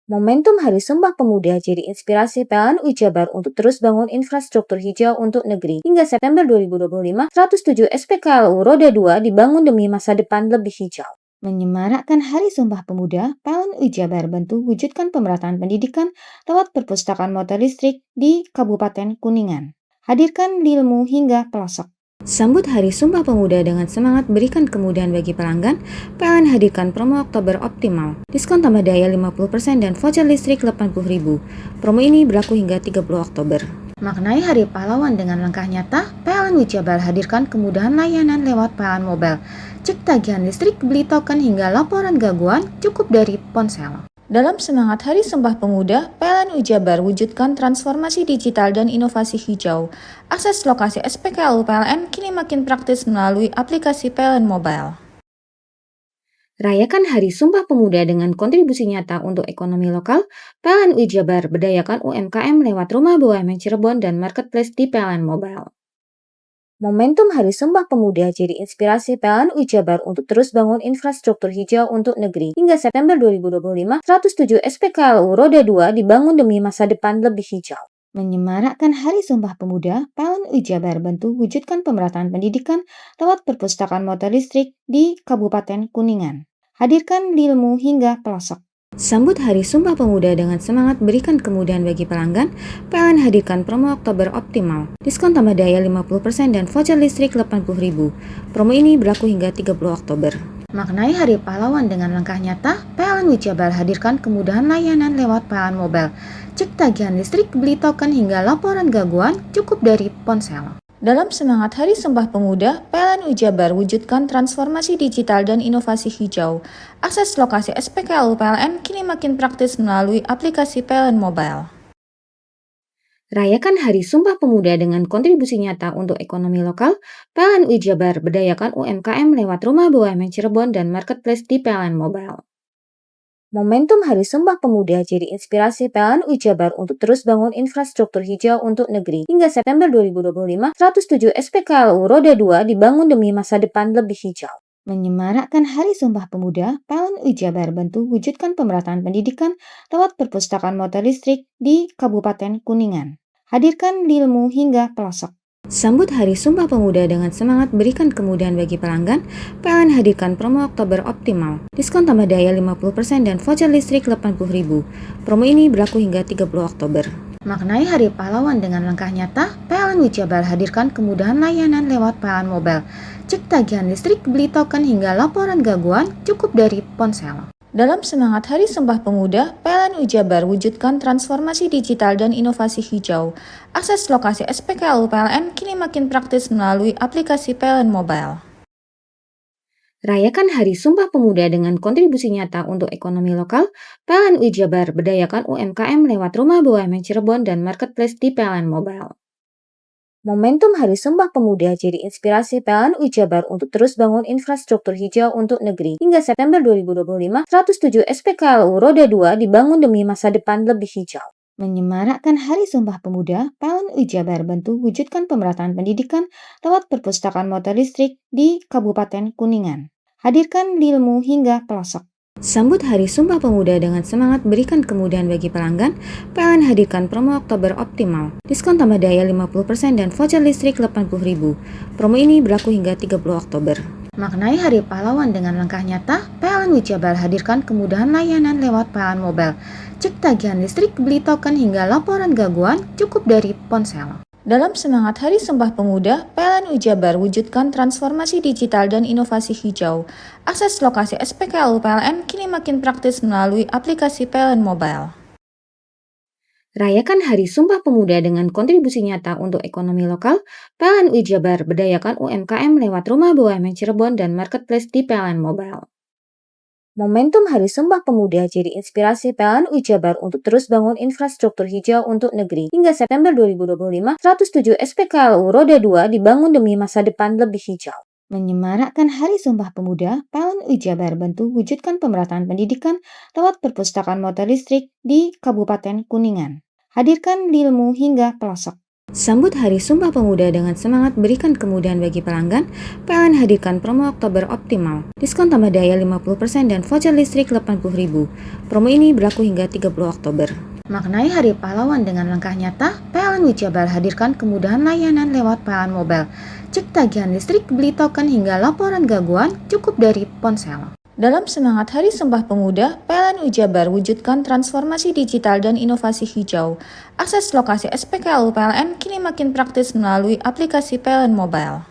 Momentum Hari Sumpah Pemuda jadi inspirasi PLN UI Jabar untuk terus bangun infrastruktur hijau untuk negeri. Hingga September 2025, 107 SPKLU Roda 2 dibangun demi masa depan lebih hijau. Menyemarakkan Hari Sumpah Pemuda, PLN UI Jabar bantu wujudkan pemerataan pendidikan lewat perpustakaan motor listrik di Kabupaten Kuningan. Hadirkan ilmu hingga pelosok. Sambut Hari Sumpah Pemuda dengan semangat berikan kemudahan bagi pelanggan, PLN hadirkan promo Oktober Optimal. Diskon tambah daya 50% dan voucher listrik 80.000. Promo ini berlaku hingga 30 Oktober. Maknai Hari Pahlawan dengan langkah nyata, PLN UI Jabar hadirkan kemudahan layanan lewat PLN Mobile. Cek tagihan listrik, beli token hingga laporan gangguan cukup dari ponsel. Dalam semangat Hari Sumpah Pemuda, PLN UI Jabar wujudkan transformasi digital dan inovasi hijau. Akses lokasi SPKLU PLN kini makin praktis melalui aplikasi PLN Mobile. Rayakan Hari Sumpah Pemuda dengan kontribusi nyata untuk ekonomi lokal, PLN UI Jabar berdayakan UMKM lewat Rumah BUMN Cirebon dan Marketplace di PLN Mobile. Momentum Hari Sumpah Pemuda jadi inspirasi PLN UI Jabar untuk terus bangun infrastruktur hijau untuk negeri. Hingga September 2025, 107 SPKLU Roda 2 dibangun demi masa depan lebih hijau. Menyemarakkan Hari Sumpah Pemuda, PLN UI Jabar bantu wujudkan pemerataan pendidikan lewat perpustakaan motor listrik di Kabupaten Kuningan. Hadirkan ilmu hingga pelosok. Sambut Hari Sumpah Pemuda dengan semangat berikan kemudahan bagi pelanggan, PLN hadirkan promo Oktober Optimal. Diskon tambah daya 50% dan voucher listrik 80.000. Promo ini berlaku hingga 30 Oktober. Maknai Hari Pahlawan dengan langkah nyata, PLN UI Jabar hadirkan kemudahan layanan lewat PLN Mobile. Cek tagihan listrik, beli token hingga laporan gangguan cukup dari ponsel. Dalam semangat Hari Sumpah Pemuda, PLN UI Jabar wujudkan transformasi digital dan inovasi hijau. Akses lokasi SPKLU PLN kini makin praktis melalui aplikasi PLN Mobile. Rayakan Hari Sumpah Pemuda dengan kontribusi nyata untuk ekonomi lokal, PLN UI Jabar berdayakan UMKM lewat Rumah BUMN Cirebon dan Marketplace di PLN Mobile. Momentum Hari Sumpah Pemuda jadi inspirasi PLN UI Jabar untuk terus bangun infrastruktur hijau untuk negeri. Hingga September 2025, 107 SPKLU Roda 2 dibangun demi masa depan lebih hijau. Menyemarakkan Hari Sumpah Pemuda, PLN UI Jabar bantu wujudkan pemerataan pendidikan lewat perpustakaan motor listrik di Kabupaten Kuningan. Hadirkan ilmu hingga pelosok. Sambut Hari Sumpah Pemuda dengan semangat berikan kemudahan bagi pelanggan, PLN hadirkan promo Oktober Optimal. Diskon tambah daya 50% dan voucher listrik 80.000. Promo ini berlaku hingga 30 Oktober. Maknai Hari Pahlawan dengan langkah nyata, PLN UI Jabar hadirkan kemudahan layanan lewat PLN Mobile. Cek tagihan listrik, beli token hingga laporan gangguan cukup dari ponsel. Dalam semangat Hari Sumpah Pemuda, PLN UI Jabar wujudkan transformasi digital dan inovasi hijau. Akses lokasi SPKLU PLN kini makin praktis melalui aplikasi PLN Mobile. Rayakan Hari Sumpah Pemuda dengan kontribusi nyata untuk ekonomi lokal, PLN UI Jabar berdayakan UMKM lewat Rumah BUMN Cirebon dan Marketplace di PLN Mobile. Momentum Hari Sumpah Pemuda jadi inspirasi PLN UI Jabar untuk terus bangun infrastruktur hijau untuk negeri. Hingga September 2025, 107 SPKLU Roda 2 dibangun demi masa depan lebih hijau. Menyemarakkan Hari Sumpah Pemuda, PLN UI Jabar bantu wujudkan pemerataan pendidikan lewat perpustakaan motor listrik di Kabupaten Kuningan. Hadirkan ilmu hingga pelosok. Sambut Hari Sumpah Pemuda dengan semangat berikan kemudahan bagi pelanggan, PLN hadirkan promo Oktober Optimal. Diskon tambah daya 50% dan voucher listrik 80.000. Promo ini berlaku hingga 30 Oktober. Maknai Hari Pahlawan dengan langkah nyata, PLN Ujabar hadirkan kemudahan layanan lewat PLN Mobile. Cek tagihan listrik, beli token hingga laporan gangguan cukup dari ponsel. Dalam semangat Hari Sumpah Pemuda, PLN Ujabar wujudkan transformasi digital dan inovasi hijau. Akses lokasi SPKLU PLN kini makin praktis melalui aplikasi PLN Mobile. Rayakan Hari Sumpah Pemuda dengan kontribusi nyata untuk ekonomi lokal. PLN Ujabar berdayakan UMKM lewat Rumah BUMN Cirebon dan Marketplace di PLN Mobile. Momentum Hari Sumpah Pemuda jadi inspirasi PLN Ujabar untuk terus bangun infrastruktur hijau untuk negeri. Hingga September 2025, 107 SPKLU Roda 2 dibangun demi masa depan lebih hijau. Menyemarakkan Hari Sumpah Pemuda, PLN Ujabar bantu wujudkan pemerataan pendidikan lewat perpustakaan motor listrik di Kabupaten Kuningan. Hadirkan ilmu hingga pelosok. Sambut Hari Sumpah Pemuda dengan semangat berikan kemudahan bagi pelanggan, PLN hadirkan promo Oktober Optimal. Diskon tambah daya 50% dan voucher listrik 80.000. Promo ini berlaku hingga 30 Oktober. Maknai Hari Pahlawan dengan langkah nyata, PLN Ujabar hadirkan kemudahan layanan lewat PLN Mobile. Cek tagihan listrik, beli token hingga laporan gangguan cukup dari ponsel. Dalam semangat Hari Sumpah Pemuda, PLN Ujabar wujudkan transformasi digital dan inovasi hijau. Akses lokasi SPKLU PLN kini makin praktis melalui aplikasi PLN Mobile.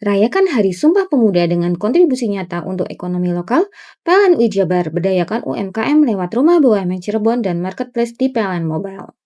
Rayakan Hari Sumpah Pemuda dengan kontribusi nyata untuk ekonomi lokal. PLN Ujabar berdayakan UMKM lewat Rumah BUMN Cirebon dan Marketplace di PLN Mobile.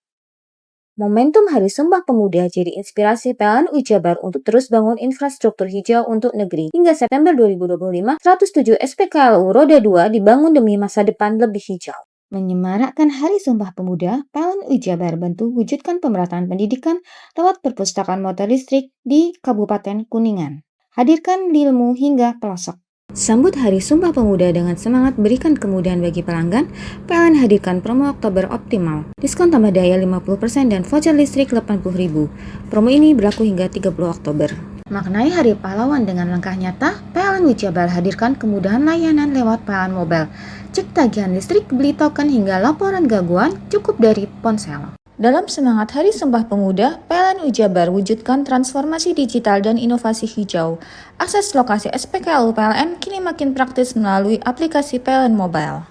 Momentum Hari Sumpah Pemuda jadi inspirasi PLN Ujabar untuk terus bangun infrastruktur hijau untuk negeri. Hingga September 2025, 107 SPKLU Roda 2 dibangun demi masa depan lebih hijau. Menyemarakkan Hari Sumpah Pemuda, PLN Ujabar bantu wujudkan pemerataan pendidikan lewat perpustakaan motor listrik di Kabupaten Kuningan. Hadirkan ilmu hingga pelosok. Sambut Hari Sumpah Pemuda dengan semangat berikan kemudahan bagi pelanggan, PLN hadirkan promo Oktober Optimal. Diskon tambah daya 50% dan voucher listrik 80.000. Promo ini berlaku hingga 30 Oktober. Maknai Hari Pahlawan dengan langkah nyata, PLN Ujabar hadirkan kemudahan layanan lewat PLN Mobile. Cek tagihan listrik, beli token hingga laporan gangguan cukup dari ponsel. Dalam semangat Hari Sumpah Pemuda, PLN Ujabar wujudkan transformasi digital dan inovasi hijau. Akses lokasi SPKLU PLN kini makin praktis melalui aplikasi PLN Mobile.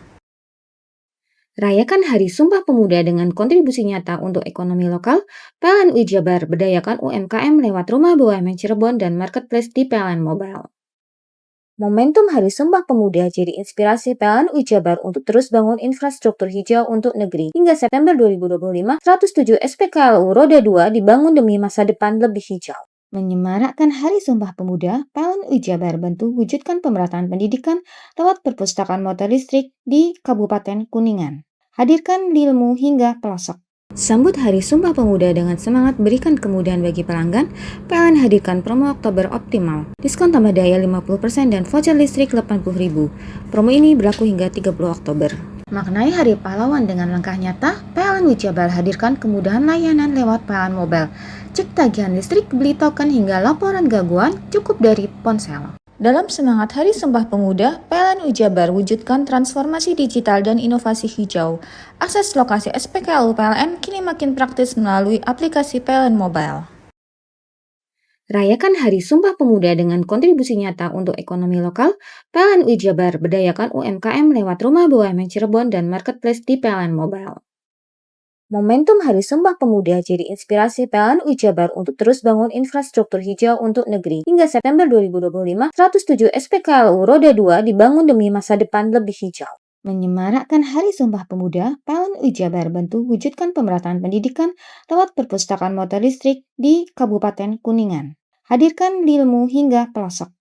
Rayakan Hari Sumpah Pemuda dengan kontribusi nyata untuk ekonomi lokal. PLN Ujabar berdayakan UMKM lewat Rumah BUMN Cirebon dan Marketplace di PLN Mobile. Momentum Hari Sumpah Pemuda jadi inspirasi PLN Ujabar untuk terus bangun infrastruktur hijau untuk negeri. Hingga September 2025, 107 SPKLU Roda 2 dibangun demi masa depan lebih hijau. Menyemarakkan Hari Sumpah Pemuda, PLN Ujabar bantu wujudkan pemerataan pendidikan lewat perpustakaan motor listrik di Kabupaten Kuningan. Hadirkan ilmu hingga pelosok. Sambut Hari Sumpah Pemuda dengan semangat berikan kemudahan bagi pelanggan, PLN hadirkan promo Oktober Optimal. Diskon tambah daya 50% dan voucher listrik 80.000. Promo ini berlaku hingga 30 Oktober. Maknai Hari Pahlawan dengan langkah nyata, PLN Ujabar hadirkan kemudahan layanan lewat PLN Mobile. Cek tagihan listrik, beli token hingga laporan gangguan cukup dari ponsel. Dalam semangat Hari Sumpah Pemuda, PLN Ujabar wujudkan transformasi digital dan inovasi hijau. Akses lokasi SPKLU PLN kini makin praktis melalui aplikasi PLN Mobile. Rayakan Hari Sumpah Pemuda dengan kontribusi nyata untuk ekonomi lokal. PLN Ujabar berdayakan UMKM lewat Rumah BUMN Cirebon dan Marketplace di PLN Mobile. Momentum Hari Sumpah Pemuda jadi inspirasi PLN Ujabar untuk terus bangun infrastruktur hijau untuk negeri. Hingga September 2025, 107 SPKLU Roda 2 dibangun demi masa depan lebih hijau. Menyemarakkan Hari Sumpah Pemuda, PLN Ujabar bantu wujudkan pemerataan pendidikan lewat perpustakaan motor listrik di Kabupaten Kuningan. Hadirkan ilmu hingga pelosok.